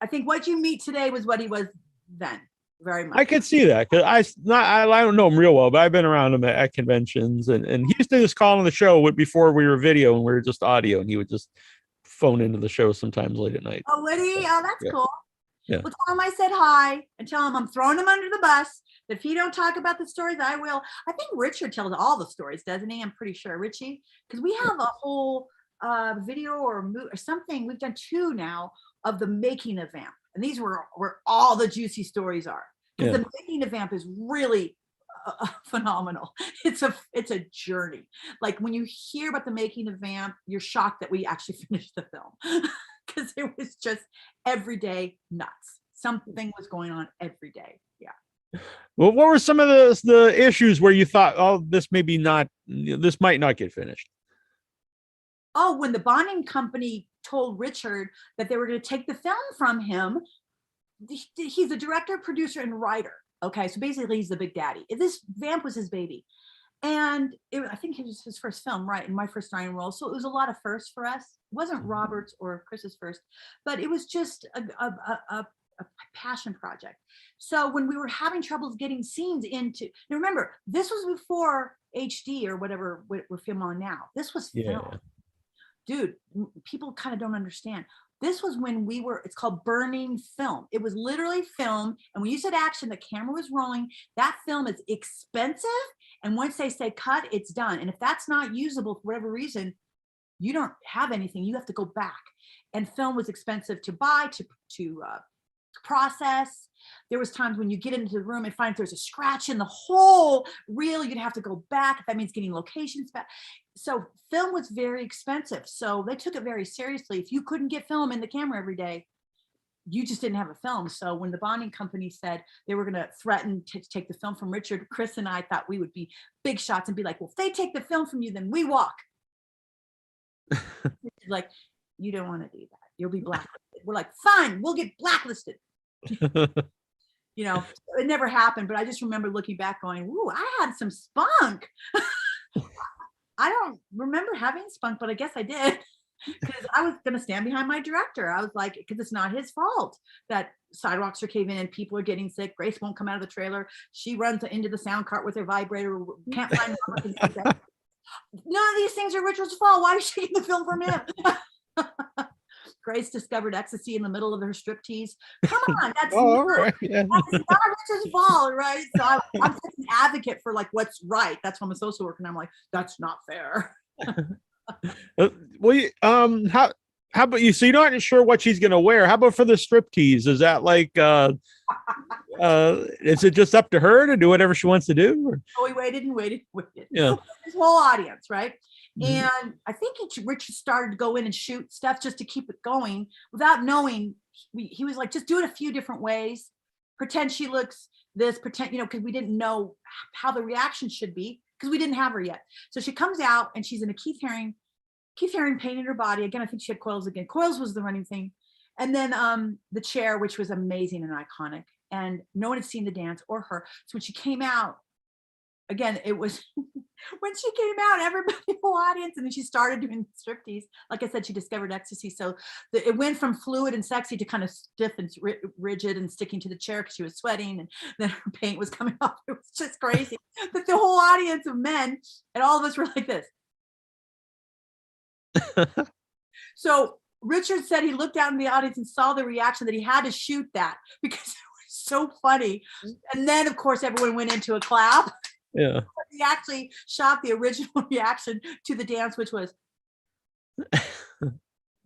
I think what you meet today was what he was then. Very much. I could see that because I don't know him real well, but I've been around him at conventions, and he used to just call on the show before we were video and we were just audio, and he would just phone into the show sometimes late at night. Oh, would he? Oh, that's cool. Yeah. Well, tell him I said hi and tell him I'm throwing him under the bus. That if he don't talk about the stories, I will. I think Richard tells all the stories, doesn't he? I'm pretty sure, Richie, because we have a whole video or something. We've done 2 now of the making of Vamp, and these were where all the juicy stories are. Because the making of Vamp is really phenomenal. It's a journey. Like when you hear about the making of Vamp, you're shocked that we actually finished the film because it was just everyday nuts. Something was going on every day. Yeah. Well, what were some of the issues where you thought, oh, this might not get finished? Oh, when the bonding company told Richard that they were going to take the film from him, he's a director, producer, and writer. Okay, so basically he's the big daddy. This Vamp was his baby. And I think it was his first film, right? And my first starring role. So it was a lot of firsts for us. It wasn't Robert's or Chris's first, but it was just a passion project. So when we were having troubles getting scenes into, now remember, this was before HD or whatever we're filming on now. This was film. Dude, people kind of don't understand. This was when it's called burning film. It was literally film. And when you said action, the camera was rolling. That film is expensive. And once they say cut, it's done. And if that's not usable for whatever reason, you don't have anything. You have to go back. And film was expensive to buy, to process. There was times when you get into the room and find there's a scratch in the whole reel, you'd have to go back. If that means getting locations back. So film was very expensive. So they took it very seriously. If you couldn't get film in the camera every day, you just didn't have a film. So when the bonding company said they were going to threaten to take the film from Richard, Chris and I thought we would be big shots and be like, well, if they take the film from you, then we walk. Like, you don't want to do that. You'll be blacklisted. We're like, fine, we'll get blacklisted. You know, it never happened, but I just remember looking back going, ooh, I had some spunk. I don't remember having spunk, but I guess I did, because I was going to stand behind my director. I was like, because it's not his fault that sidewalks are caving in, people are getting sick, Grace won't come out of the trailer, she runs into the sound cart with her vibrator, can't find none of these things are Richard's fault. Why is she getting the film from him? Grace discovered ecstasy in the middle of her striptease. Come on, that's, right. that's not Richard's fault, right? So I'm such an advocate for like what's right. That's why I'm a social worker, and I'm like, that's not fair. Well, how about you? So you're not sure what she's gonna wear. How about for the striptease? Is that like is it just up to her to do whatever she wants to do? Or? So we waited and waited and waited. Yeah. His whole audience, right? Mhm. And I think Richard started to go in and shoot stuff just to keep it going without knowing. He was like, just do it a few different ways. Pretend she looks this, pretend, because we didn't know how the reaction should be because we didn't have her yet. So she comes out and she's in a Keith Haring painted her body. Again, I think she had coils again. Coils was the running thing. And then the chair, which was amazing and iconic. And no one had seen the dance or her. So when she came out, again, it was when she came out, everybody in the audience, and then she started doing striptease. Like I said, she discovered ecstasy. So it went from fluid and sexy to kind of stiff and rigid and sticking to the chair because she was sweating, and then her paint was coming off. It was just crazy. But the whole audience of men and all of us were like this. So Richard said he looked out in the audience and saw the reaction that he had to shoot that because it was so funny. And then, of course, everyone went into a clap. Yeah. He actually shot the original reaction to the dance, which was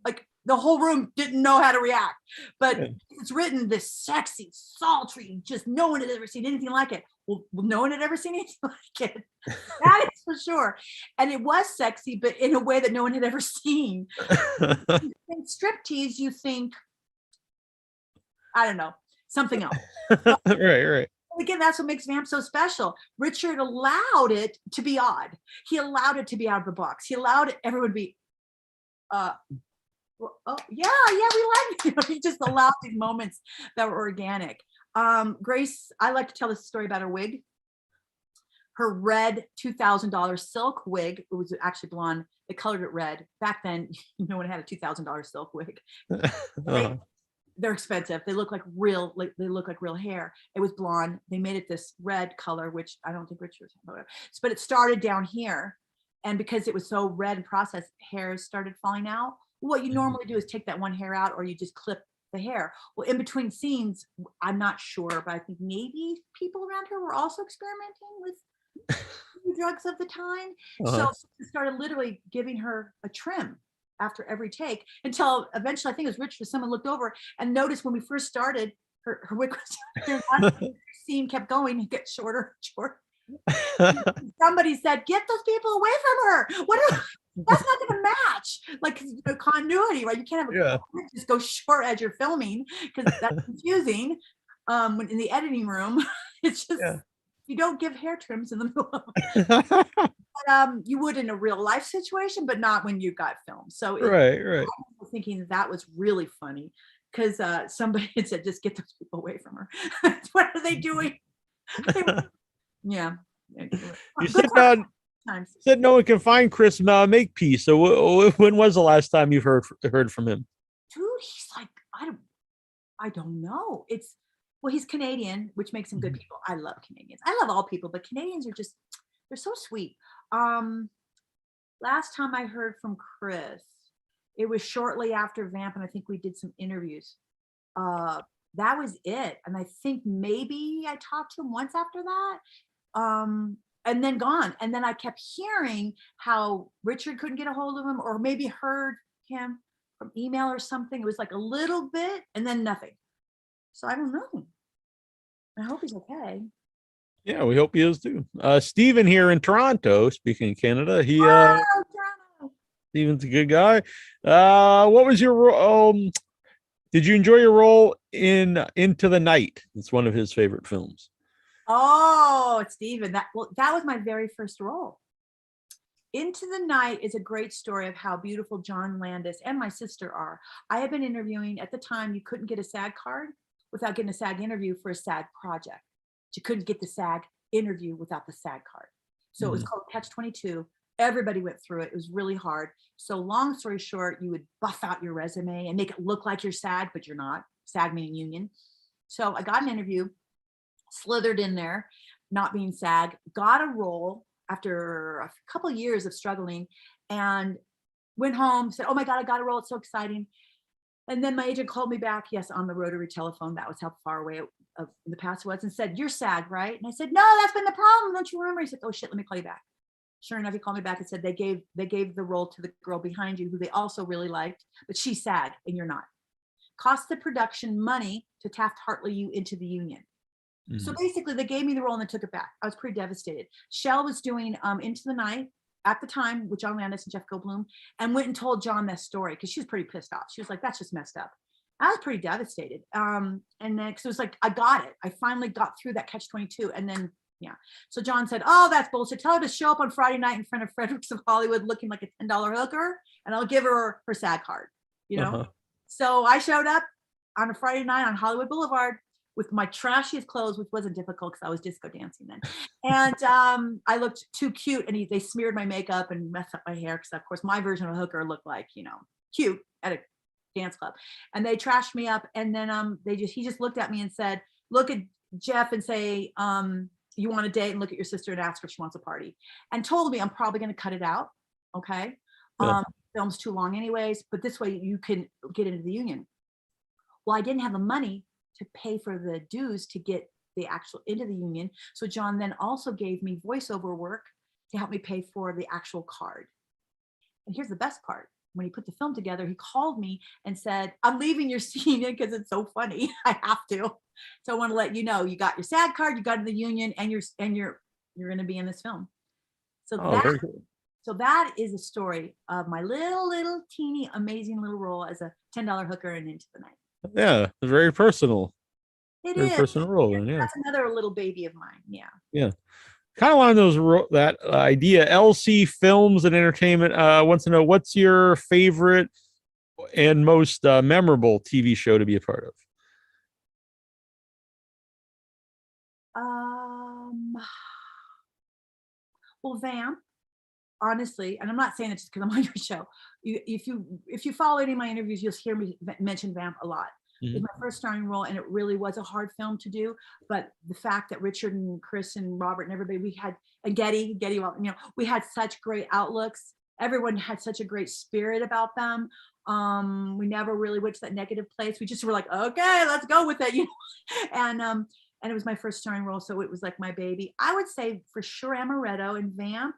like the whole room didn't know how to react. But it's written this sexy, sultry, just no one had ever seen anything like it. Well, no one had ever seen anything like it. That is for sure. And it was sexy, but in a way that no one had ever seen. In striptease, you think, I don't know, something else. Right. Again, that's what makes Vamp so special. Richard allowed it to be odd. He allowed it to be out of the box. He allowed everyone to be, yeah, we like it. He just allowed these moments that were organic. Grace, I like to tell this story about her wig. Her red $2,000 silk wig. It was actually blonde. They colored it red. Back then, no one had a $2,000 silk wig. They're expensive. They look like real hair. It was blonde. They made it this red color, which I don't think Richard was, but it started down here. And because it was so red and processed, hairs started falling out. What you normally do is take that one hair out, or you just clip the hair. Well, in between scenes, I'm not sure, but I think maybe people around her were also experimenting with drugs of the time. So they started literally giving her a trim after every take, until eventually, I think it was Rich, or someone looked over and noticed when we first started, her wig was scene kept going and get shorter and shorter. Somebody said, "Get those people away from her. That's not going to match like the continuity, right? You can't have just go short as you're filming because that's confusing. When in the editing room, it's just you don't give hair trims in the middle of it. But, you would in a real life situation, but not when you got film. So right. I was thinking that was really funny because somebody had said, "Just get those people away from her." What are they doing? Yeah. You said no one can find Chris Makepeace. So when was the last time you've heard from him? Dude, he's like, I don't know. He's Canadian, which makes him good people. I love Canadians. I love all people, but Canadians are just, they're so sweet. Last time I heard from Chris, it was shortly after Vamp, and I think we did some interviews. That was it. And I think maybe I talked to him once after that. And then gone. And then I kept hearing how Richard couldn't get a hold of him, or maybe heard him from email or something. It was like a little bit and then nothing. So I don't know. I hope he's okay. Yeah, we hope he is too. Steven here in Toronto, speaking of Canada, Oh, Toronto. Steven's a good guy. What was your did you enjoy your role in Into the Night? It's one of his favorite films. Oh, Steven. That was my very first role. Into the Night is a great story of how beautiful John Landis and my sister are. I had been interviewing at the time. You couldn't get a SAG card without getting a SAG interview for a SAG project. You couldn't get the SAG interview without the SAG card. So it was called Catch 22. Everybody went through it. It was really hard. So long story short, you would buff out your resume and make it look like you're SAG, but you're not. SAG meaning union. So I got an interview, slithered in there, not being SAG, got a role after a couple of years of struggling, and went home, said, oh my God, I got a role. It's so exciting. And then my agent called me back, yes, on the rotary telephone. That was how far away in the past was, and said, you're SAG, right? And I said, no, that's been the problem. Don't you remember? He said, oh shit, let me call you back. Sure enough, he called me back and said they gave the role to the girl behind you who they also really liked, but she's SAG and you're not. Cost the production money to Taft-Hartley you into the union. So basically they gave me the role and they took it back. I was pretty devastated. Shell was doing Into the Night at the time with John Landis and Jeff Goldblum, and went and told John that story because she was pretty pissed off. She was like, that's just messed up. I was pretty devastated. And then it was like, I got it. I finally got through that Catch 22. And then, yeah. So John said, oh, that's bullshit. Tell her to show up on Friday night in front of Fredericks of Hollywood looking like a $10 hooker, and I'll give her her SAG card, you know? So I showed up on a Friday night on Hollywood Boulevard with my trashiest clothes, which wasn't difficult because I was disco dancing then. And I looked too cute, and they smeared my makeup and messed up my hair because, of course, my version of a hooker looked like, you know, cute at a dance club. And they trashed me up. And then he just looked at me and said, look at Jeff and say, you want a date, and look at your sister and ask her if she wants a party. And told me I'm probably going to cut it out. Okay. Film's too long anyways, but this way you can get into the union. Well, I didn't have the money to pay for the dues to get the actual into the union. So John then also gave me voiceover work to help me pay for the actual card. And here's the best part. When he put the film together, he called me and said, I'm leaving your scene because it's so funny. I have to. So I want to let you know, you got your SAG card, you got in the union, and you're going to be in this film. So very cool. So that is a story of my little teeny amazing little role as a $10 hooker and Into the Night. Yeah, it's very personal. It very is personal role, and yeah, that's another little baby of mine. Yeah. Yeah. Kind of along that idea, LC Films and Entertainment wants to know, what's your favorite and most memorable TV show to be a part of? Well, Vamp, honestly, and I'm not saying it just because I'm on your show. If you follow any of my interviews, you'll hear me mention Vamp a lot. It was my first starring role, and it really was a hard film to do. But the fact that Richard and Chris and Robert and everybody, and Getty, well, you know, we had such great outlooks. Everyone had such a great spirit about them. We never really went to that negative place. We just were like, okay, let's go with it, you know. And it was my first starring role, so it was like my baby. I would say for sure Amaretto and Vamp.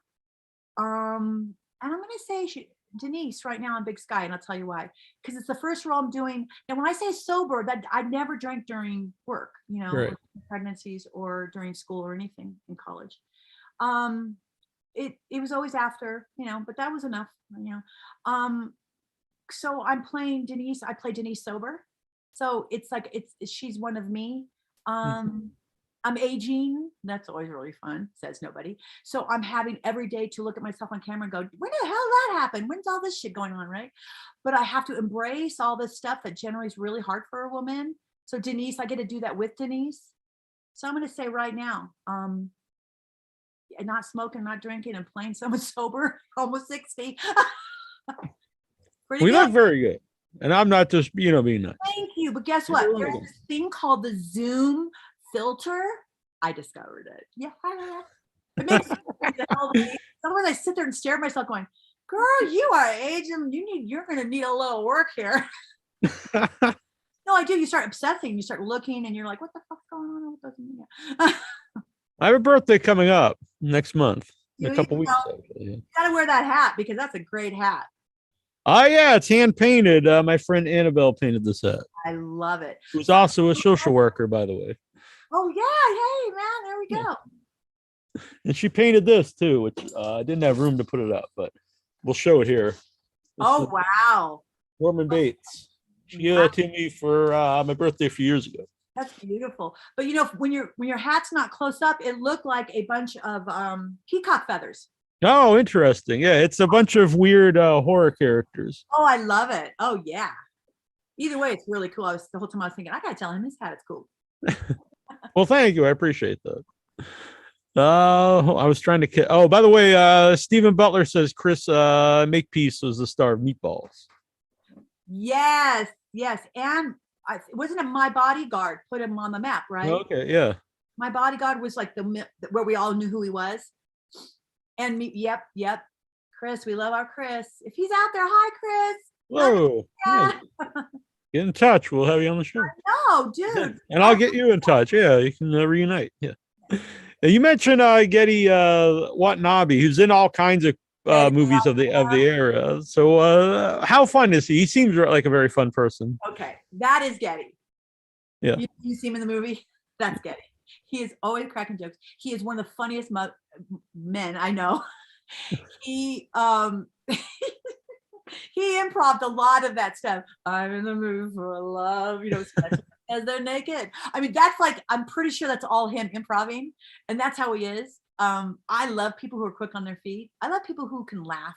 And I'm gonna say Denise right now on Big Sky, and I'll tell you why. Because it's the first role I'm doing. And when I say sober, that I never drank during work, you know, Right. pregnancies or during school or anything in college. It was always after, you know, but that was enough, you know. So I'm playing Denise. I play Denise sober. So it's like she's one of me. I'm aging. That's always really fun, says nobody. So I'm having every day to look at myself on camera and go, when the hell that happened? When's all this shit going on, right? But I have to embrace all this stuff that generally is really hard for a woman. So Denise, I get to do that with Denise. So I'm going to say right now, not smoking, not drinking, and playing someone sober, almost 60. We good. look very good. And I'm not just, you know, being nuts. Thank you. But guess what? There's this thing called the Zoom filter. I discovered it. Yeah. It makes otherwise I sit there and stare at myself going, girl, you are aging. You're gonna need a little work here. No, I do. You start obsessing, you start looking, and you're like, what the fuck's going on with those? I have a birthday coming up next month. In a couple weeks. You gotta wear that hat because that's a great hat. Oh yeah, it's hand painted. My friend Annabelle painted the set. I love it. Who's also a social worker, by the way. Oh yeah, hey man, there we Yeah. go. And she painted this too, which I didn't have room to put it up, but we'll show it here. This Oh is wow, Norman Bates. She gave wow, that to me for my birthday a few years ago. that's beautiful. But you know, when your hat's not close up, it looked like a bunch of peacock feathers. Oh, interesting. Yeah, it's a bunch of weird horror characters. Oh, I love it. Oh yeah. Either way, it's really cool. The whole time I was thinking, I gotta tell him his hat is cool. Well, thank you. I appreciate that. I was trying to. Oh, by the way, Stephen Butler says Chris Makepeace was the star of Meatballs. Yes, yes, and wasn't it My Bodyguard put him on the map, right? Okay, yeah. My Bodyguard was like where we all knew who he was. And me, yep. Chris, we love our Chris. If he's out there, hi Chris. Whoa. Yeah. Get in touch. We'll have you on the show. No, dude. And I'll get you in touch. Yeah, you can reunite. Yeah. You mentioned Geddy Watanabe, who's in all kinds of movies of the era. So how fun is he? He seems like a very fun person. Okay, that is Geddy. Yeah. You see him in the movie? That's Geddy. He is always cracking jokes. He is one of the funniest men I know. He he improved a lot of that stuff. I'm in the mood for love, as they're naked. I mean, that's like, I'm pretty sure that's all him improving, and that's how he is. I love people who are quick on their feet. I love people who can laugh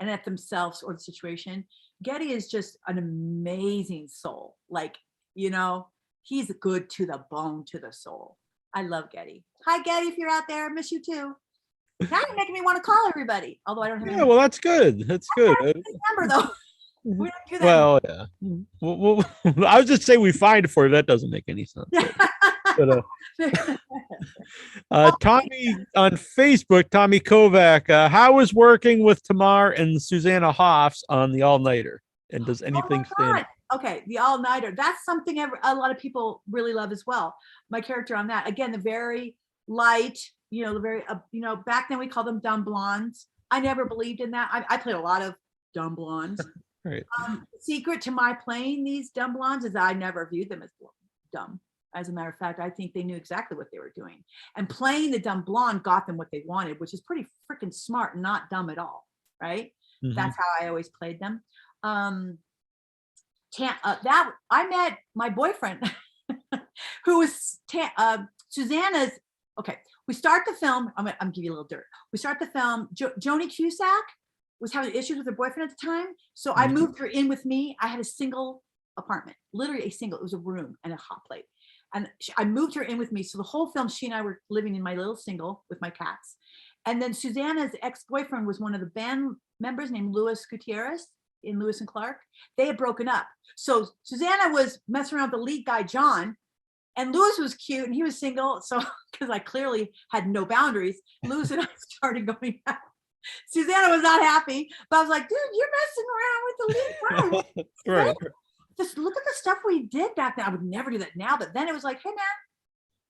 and at themselves or the situation. Geddy is just an amazing soul. Like, he's good to the bone, to the soul. I love Geddy. Hi, Geddy, if you're out there, I miss you too. Now you're making me want to call everybody, although I don't have any. Yeah, well, that's good. That's good. Number though. We don't do that. Well, yeah. Well, I was just saying we find it for you. That doesn't make any sense. But, Tommy on Facebook, Tommy Kovac. How is working with Tamar and Susanna Hoffs on the All Nighter? And does anything stand? Okay, the All Nighter. That's something a lot of people really love as well. My character on that, again, the very light. The very, back then we called them dumb blondes. I never believed in that. I played a lot of dumb blondes. Right. Secret to my playing these dumb blondes is I never viewed them as dumb. As a matter of fact, I think they knew exactly what they were doing. And playing the dumb blonde got them what they wanted, which is pretty freaking smart and not dumb at all, right? Mm-hmm. That's how I always played them. That I met my boyfriend, who was Susanna's. Okay, we start the film. I'm gonna give you a little dirt. We start the film. Joni Cusack was having issues with her boyfriend at the time, so I moved her in with me. I had a single apartment, literally a single. It was a room and a hot plate, and I moved her in with me. So the whole film, she and I were living in my little single with my cats. And then Susanna's ex-boyfriend was one of the band members named Louis Gutierrez in Lewis and Clark. They had broken up, so Susanna was messing around with the lead guy John. And Louis was cute and he was single. So, because I clearly had no boundaries, Louis and I started going out. Susanna was not happy, but I was like, dude, you're messing around with the lead guy. Right. Just look at the stuff we did back then. I would never do that now. But then it was like, hey, man,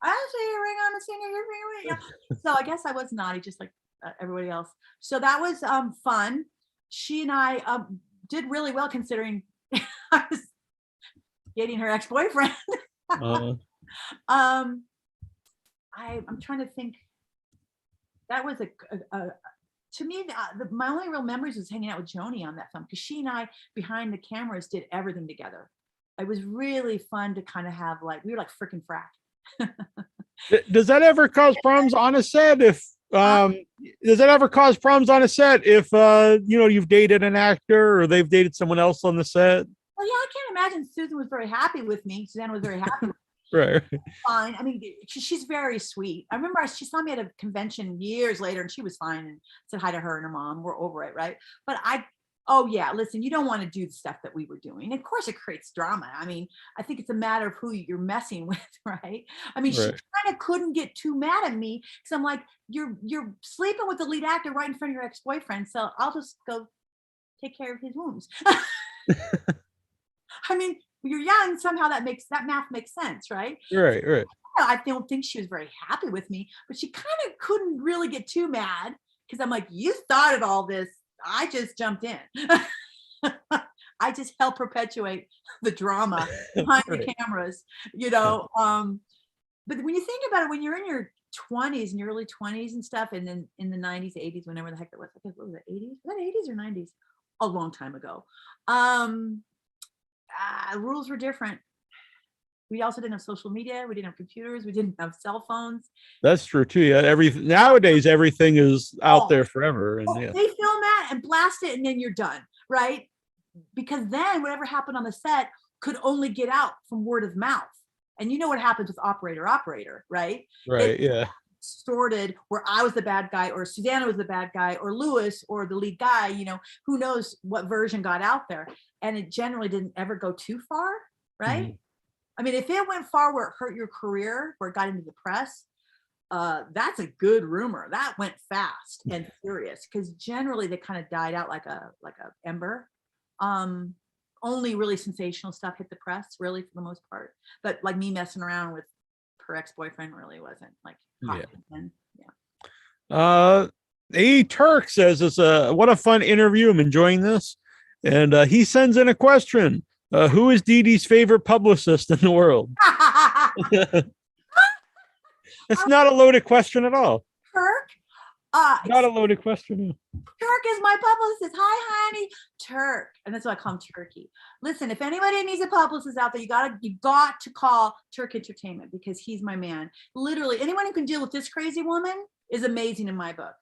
I see your ring on the finger, your ring. So I guess I was naughty, just like everybody else. So that was fun. She and I did really well considering I was dating her ex-boyfriend. I'm trying to think. That was to me, my only real memories was hanging out with Joni on that film, because she and I behind the cameras did everything together. It was really fun to kind of have, like, we were like freaking frack. Does that ever cause problems on a set? If does that ever cause problems on a set if you've dated an actor or they've dated someone else on the set? Well, yeah, I can't imagine Susan was very happy with me. Susanna was very happy with me. Right. Fine. I mean, she's very sweet. I remember she saw me at a convention years later and she was fine and said hi to her and her mom. We're over it, right? But listen, you don't want to do the stuff that we were doing. Of course, it creates drama. I mean, I think it's a matter of who you're messing with, right? I mean, right. She kind of couldn't get too mad at me because I'm like, you're sleeping with the lead actor right in front of your ex-boyfriend, so I'll just go take care of his wounds. I mean, you're young, somehow that math makes sense, right? Right. I don't think she was very happy with me, but she kind of couldn't really get too mad because I'm like, you started all this. I just jumped in. I just help perpetuate the drama behind Right. the cameras, you know. But when you think about it, when you're in your 20s and your early 20s and stuff, and then in the 90s, 80s, whenever the heck it was, I guess, what was it, 80s? Was that 80s or 90s? A long time ago. Rules were different. We also didn't have social media. We didn't have computers. We didn't have cell phones. That's true too. Yeah. Nowadays, everything is out there forever. And yeah. They film that and blast it, and then you're done, right? Because then whatever happened on the set could only get out from word of mouth. And you know what happens with operator, right? Right. Yeah. Distorted where I was the bad guy, or Susanna was the bad guy, or Lewis or the lead guy, you know, who knows what version got out there. And it generally didn't ever go too far, right? Mm-hmm. I mean, if it went far where it hurt your career, where it got into the press, that's a good rumor. That went fast and furious, because generally they kind of died out like a ember. Only really sensational stuff hit the press, really, for the most part. But like me messing around with her ex-boyfriend really wasn't like hot. Yeah. A Turk says it's what a fun interview. I'm enjoying this. And he sends in a question. Who is Dedee's favorite publicist in the world? That's not a loaded question at all. Turk? Not a loaded question. Turk is my publicist. Hi, honey. Turk. And that's why I call him Turkey. Listen, if anybody needs a publicist out there, you got to call Turk Entertainment, because he's my man. Literally, anyone who can deal with this crazy woman is amazing in my book.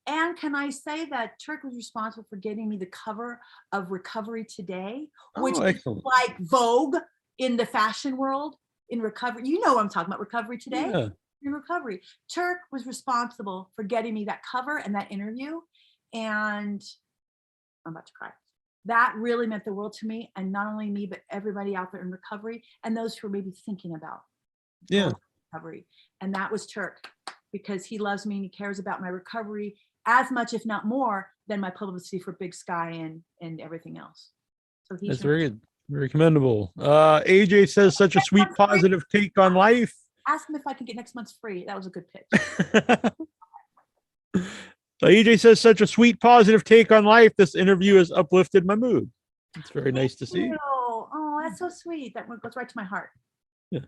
And can I say that Turk was responsible for getting me the cover of Recovery Today, which is like Vogue in the fashion world, in recovery. You know what I'm talking about, Recovery Today? Yeah. In recovery. Turk was responsible for getting me that cover and that interview. And I'm about to cry. That really meant the world to me. And not only me, but everybody out there in recovery, and those who are maybe thinking about recovery. And that was Turk, because he loves me and he cares about my recovery as much, if not more, than my publicity for Big Sky and everything else. So that's very good. Very commendable. AJ says such a sweet, positive take on life. Ask him if I can get next month's free. That was a good pitch. AJ says such a sweet, positive take on life. This interview has uplifted my mood. It's very nice to see. Oh, that's so sweet. That goes right to my heart. Yeah.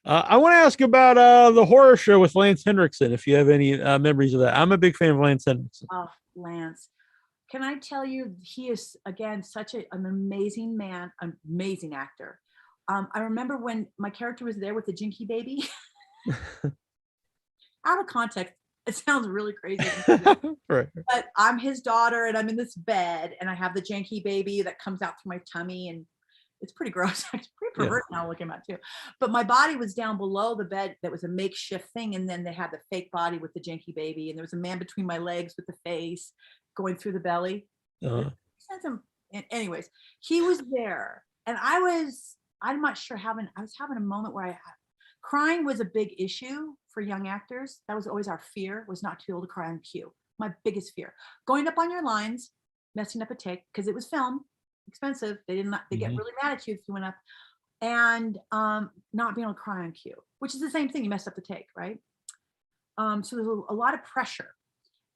I want to ask about the horror show with Lance Henriksen, if you have any memories of that. I'm a big fan of Lance Henriksen. Oh, Lance. Can I tell you, he is, again, such an amazing man, amazing actor. I remember when my character was there with the Jinky baby. Out of context, it sounds really crazy. Right. But I'm his daughter, and I'm in this bed, and I have the Jinky baby that comes out through my tummy, and it's pretty gross. It's pretty perverse now looking at it too. But my body was down below the bed. That was a makeshift thing. And then they had the fake body with the Jinky baby. And there was a man between my legs with the face going through the belly. Anyways, he was there. And I'm not sure, I was having a moment where crying was a big issue for young actors. That was always our fear, was not to be able to cry on cue. My biggest fear. Going up on your lines, messing up a take, because it was film. Expensive. They get really mad at you if you went up, and not being able to cry on cue, which is the same thing. You messed up the take, right? So there's a lot of pressure.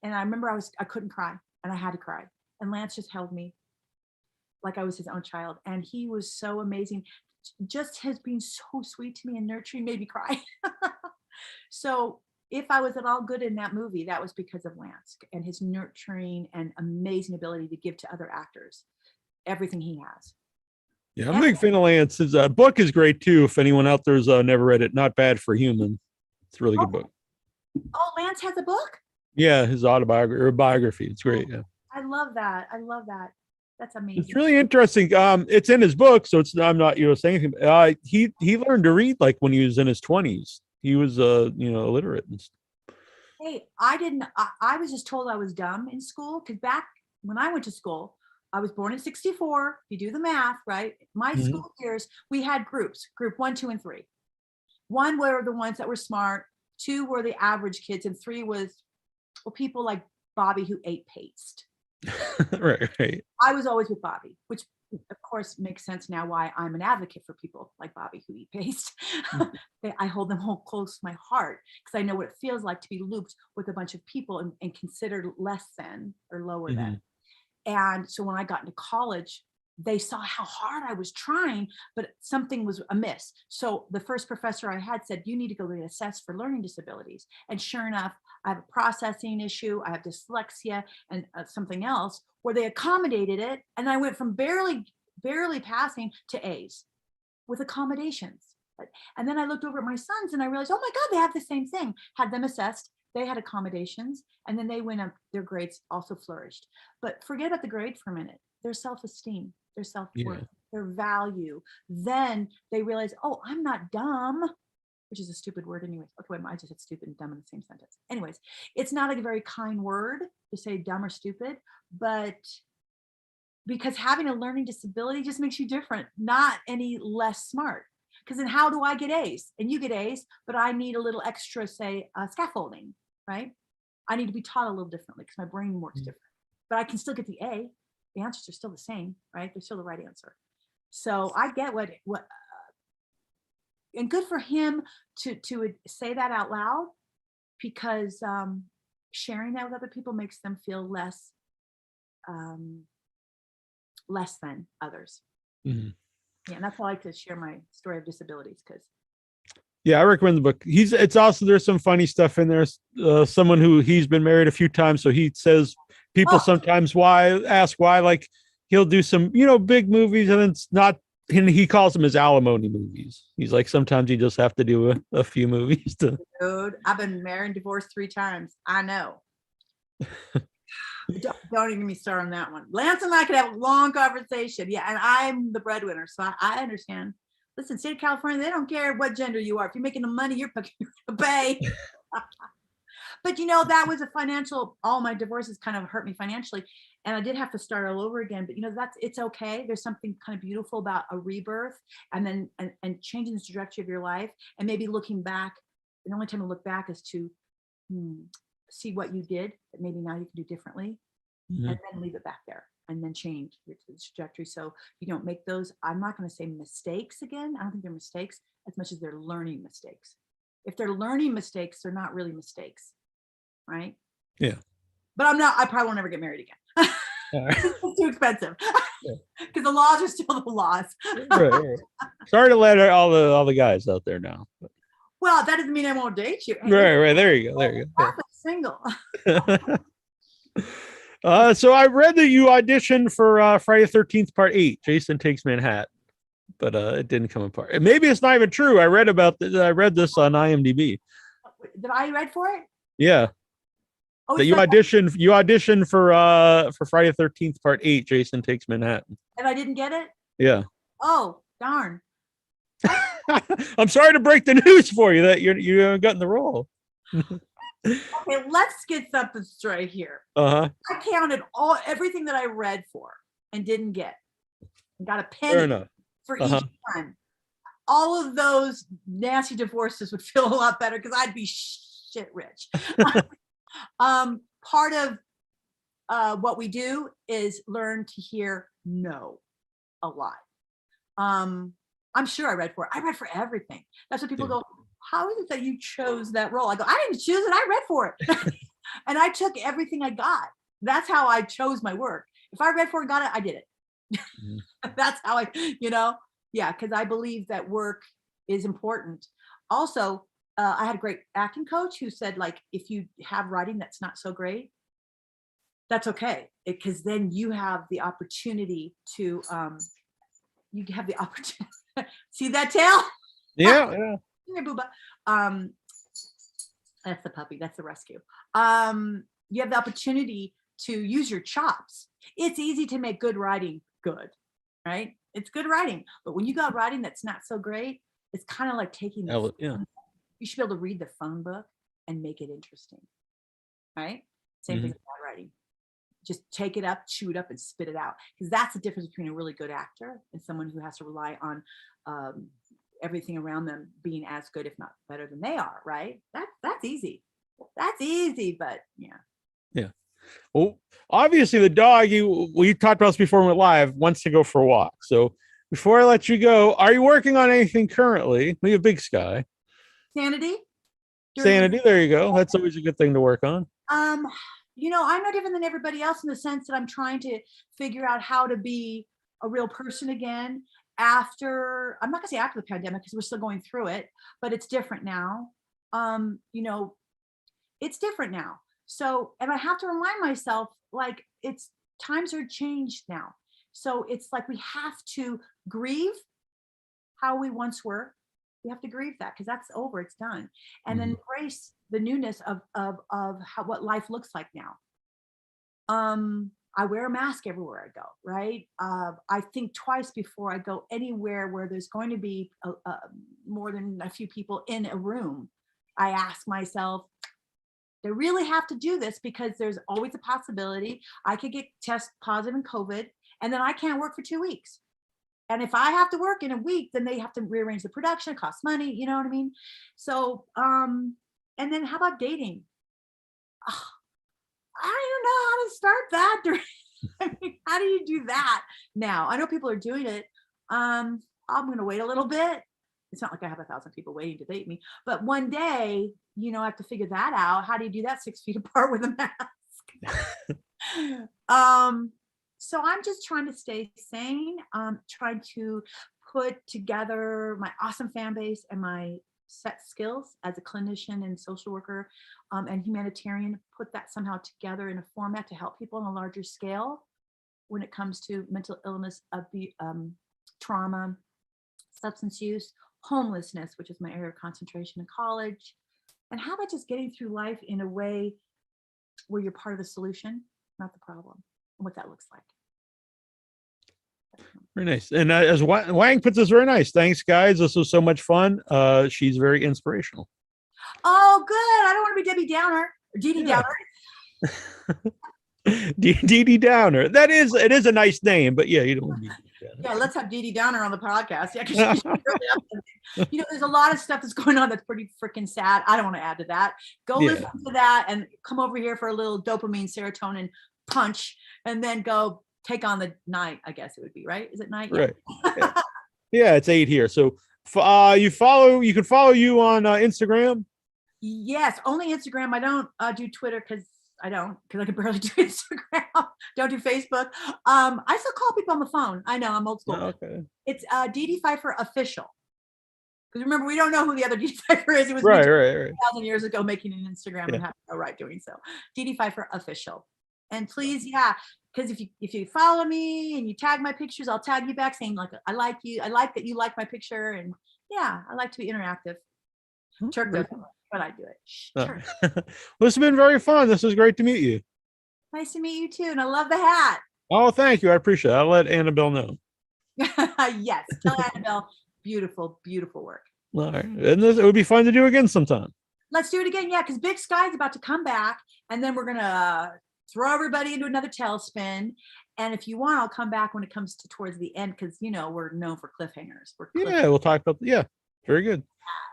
And I remember I couldn't cry, and I had to cry. And Lance just held me like I was his own child. And he was so amazing. Just has been so sweet to me and nurturing, made me cry. So if I was at all good in that movie, that was because of Lance and his nurturing and amazing ability to give to other actors everything he has. Yeah, I'm a big fan of Lance. His book is great too. If anyone out there's never read it, Not Bad for Human. It's a really good book. Oh, Lance has a book? Yeah, his autobiography or biography. It's great. Yeah. I love that. That's amazing. It's really interesting. It's in his book, so I'm not saying anything. He learned to read like when he was in his 20s. He was illiterate. Hey, I was just told I was dumb in school, because back when I went to school, I was born in 1964. You do the math, right? My school years, we had groups, group 1, 2, and 3. 1 were the ones that were smart. 2 were the average kids, and 3 was people like Bobby who ate paste. Right. I was always with Bobby, which of course makes sense now why I'm an advocate for people like Bobby who eat paste. I hold them close to my heart, because I know what it feels like to be looped with a bunch of people and considered less than or lower than. And so when I got into college, they saw how hard I was trying, but something was amiss. So the first professor I had said, you need to go get assessed for learning disabilities. And sure enough, I have a processing issue, I have dyslexia and something else, where they accommodated it. And I went from barely passing to A's with accommodations. And then I looked over at my sons and I realized, oh my God, they have the same thing. Had them assessed, they had accommodations, and then they went up, their grades also flourished. But forget about the grade for a minute. Their self-esteem, their self-worth, their value. Then they realize, oh, I'm not dumb, which is a stupid word anyway. Okay, wait, I just said stupid and dumb in the same sentence. Anyways, it's not a very kind word to say dumb or stupid, but because having a learning disability just makes you different, not any less smart. Because then how do I get A's? And you get A's, but I need a little extra, say, scaffolding, right? I need to be taught a little differently because my brain works different. But I can still get the A. The answers are still the same, right? They're still the right answer. So I get what and good for him to say that out loud, because sharing that with other people makes them feel less than others. Mm-hmm. Yeah, and that's why I like to share my story of disabilities, because I recommend the book. It's also, there's some funny stuff in there. Someone who he's been married a few times, so he says people sometimes ask why, like he'll do some, big movies, and it's not, and he calls them his alimony movies. He's like, sometimes you just have to do a few movies to. Dude, I've been married and divorced 3 times. I know. Don't even get me started on that one. Lance and I could have a long conversation. Yeah, and I'm the breadwinner, so I understand. Listen, state of California, they don't care what gender you are. If you're making the money, you're going to pay. But that was a financial, all my divorces kind of hurt me financially. And I did have to start all over again. But it's okay. There's something kind of beautiful about a rebirth, and then and changing the trajectory of your life, and maybe looking back. The only time to look back is to see what you did that maybe now you can do differently, and then leave it back there, and then change your trajectory so you don't make those, I'm not going to say mistakes again. I don't think they're mistakes as much as they're learning mistakes. If they're learning mistakes, they're not really mistakes, right? Yeah. But I probably won't ever get married again. It's too expensive. Because the laws are still the laws. Right. Sorry to let all the guys out there now. Well, that doesn't mean I won't date you. Right. There you go. I'm single. So I read that you auditioned for Friday the 13th Part 8, Jason Takes Manhattan, but it didn't come apart. Maybe it's not even true. I read this on IMDb. Did I read for it? Yeah. Oh, that you auditioned for Friday the 13th Part 8, Jason Takes Manhattan. And I didn't get it? Yeah. Oh, darn. I'm sorry to break the news for you that you haven't gotten the role. Okay, let's get something straight here. I counted everything that I read for and didn't get. Got a penny for each time. All of those nasty divorces would feel a lot better because I'd be shit rich. Part of what we do is learn to hear no a lot. I'm sure I read for it. I read for everything. That's what people go, how is it that you chose that role? I go, I didn't choose it. I read for it. And I took everything I got. That's how I chose my work. If I read for it and got it, I did it. That's how because I believe that work is important. Also, I had a great acting coach who said, like, if you have writing that's not so great, that's okay. Because then you have the opportunity to, see that tail? Yeah. Hey, Booba. That's the puppy. That's the rescue. You have the opportunity to use your chops. It's easy to make good writing good, right? It's good writing. But when you got writing that's not so great, it's kind of like taking you should be able to read the phone book and make it interesting, right? Same thing with bad writing. Just take it up, chew it up, and spit it out. Because that's the difference between a really good actor and someone who has to rely on everything around them being as good, if not better than they are, right? That's easy. That's easy, but yeah. Well, obviously the dog we talked about this before we went live wants to go for a walk. So before I let you go, are you working on anything currently? Maybe a Big Sky. Sanity. There you go. That's always a good thing to work on. I'm no different than everybody else in the sense that I'm trying to figure out how to be a real person again after, I'm not gonna say after the pandemic because we're still going through it, but it's different now. It's different now. So, and I have to remind myself, like, times are changed now. So it's like we have to grieve how we once were. We have to grieve that because that's over, it's done, and then embrace the newness of what life looks like now. I wear a mask everywhere I go, right? I think twice before I go anywhere where there's going to be more than a few people in a room. I ask myself, do I really have to do this? Because there's always a possibility I could get test positive in COVID, and then I can't work for 2 weeks. And if I have to work in a week, then they have to rearrange the production, it costs money, you know what I mean? So, and then how about dating? I don't know how to start that. I mean, how do you do that now? I know people are doing it. I'm going to wait a little bit. It's not like I have 1,000 people waiting to date me, but one day, I have to figure that out. How do you do that 6 feet apart with a mask? So I'm just trying to stay sane. Trying to put together my awesome fan base and my set skills as a clinician and social worker and humanitarian, put that somehow together in a format to help people on a larger scale when it comes to mental illness, trauma, substance use, homelessness, which is my area of concentration in college. And how about just getting through life in a way where you're part of the solution, not the problem, and what that looks like. Very nice. And as Wang puts this, very nice. Thanks, guys. This was so much fun. She's very inspirational. Oh, good. I don't want to be Debbie Downer or Dedee Downer. Dedee Downer. It is a nice name, but yeah, you don't want to be Dedee Downer. Yeah, let's have Dedee Downer on the podcast. Yeah, because really there's a lot of stuff that's going on that's pretty freaking sad. I don't want to add to that. Go listen to that and come over here for a little dopamine, serotonin punch, and then go take on the night, I guess it would be, right? Is it night? Right. Yeah, it's 8 here. So you can follow you on Instagram. Yes, only Instagram. I don't do Twitter because I can barely do Instagram. Don't do Facebook. I still call people on the phone. I know I'm old school. Oh, okay. It's Dedee Pfeiffer official. Because remember, we don't know who the other Dedee Pfeiffer is. It was right. 1,000 years ago making an Instagram and having no right doing so. Dedee Pfeiffer official. And please, because if you follow me and you tag my pictures, I'll tag you back saying, like, I like you. I like that you like my picture. And I like to be interactive. Turk doesn't, but I do it. Sure. Well, this has been very fun. This was great to meet you. Nice to meet you too. And I love the hat. Oh, thank you. I appreciate it. I'll let Annabelle know. Yes. Tell Annabelle, beautiful, beautiful work. All right. And it would be fun to do again sometime. Let's do it again. Yeah, because Big Sky's about to come back. And then we're going to throw everybody into another tailspin. And if you want, I'll come back when it comes to towards the end, because, we're known for cliffhangers. Yeah, we'll talk about, very good.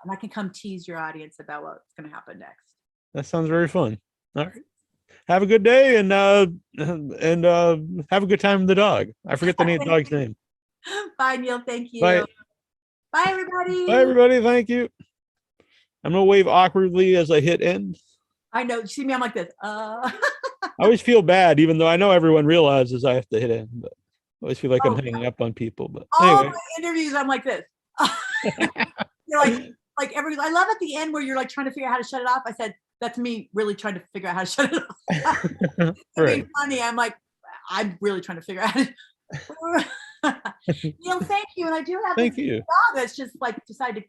And I can come tease your audience about what's going to happen next. That sounds very fun. All right. Have a good day and have a good time with the dog. I forget the dog's name. Bye, Neal. Thank you. Bye. Bye, everybody. Bye, everybody. Thank you. I'm going to wave awkwardly as I hit end. I know. You see me? I'm like this. I always feel bad, even though I know everyone realizes I have to hit end. But I always feel like I'm hanging up on people. But all anyway. my interviews, I'm like this. You're like I love at the end where you're like trying to figure out how to shut it off. I said, that's me really trying to figure out how to shut it off. Right. Funny. I'm really trying to figure out. Neal, thank you. And I do have a dog that's just like decided to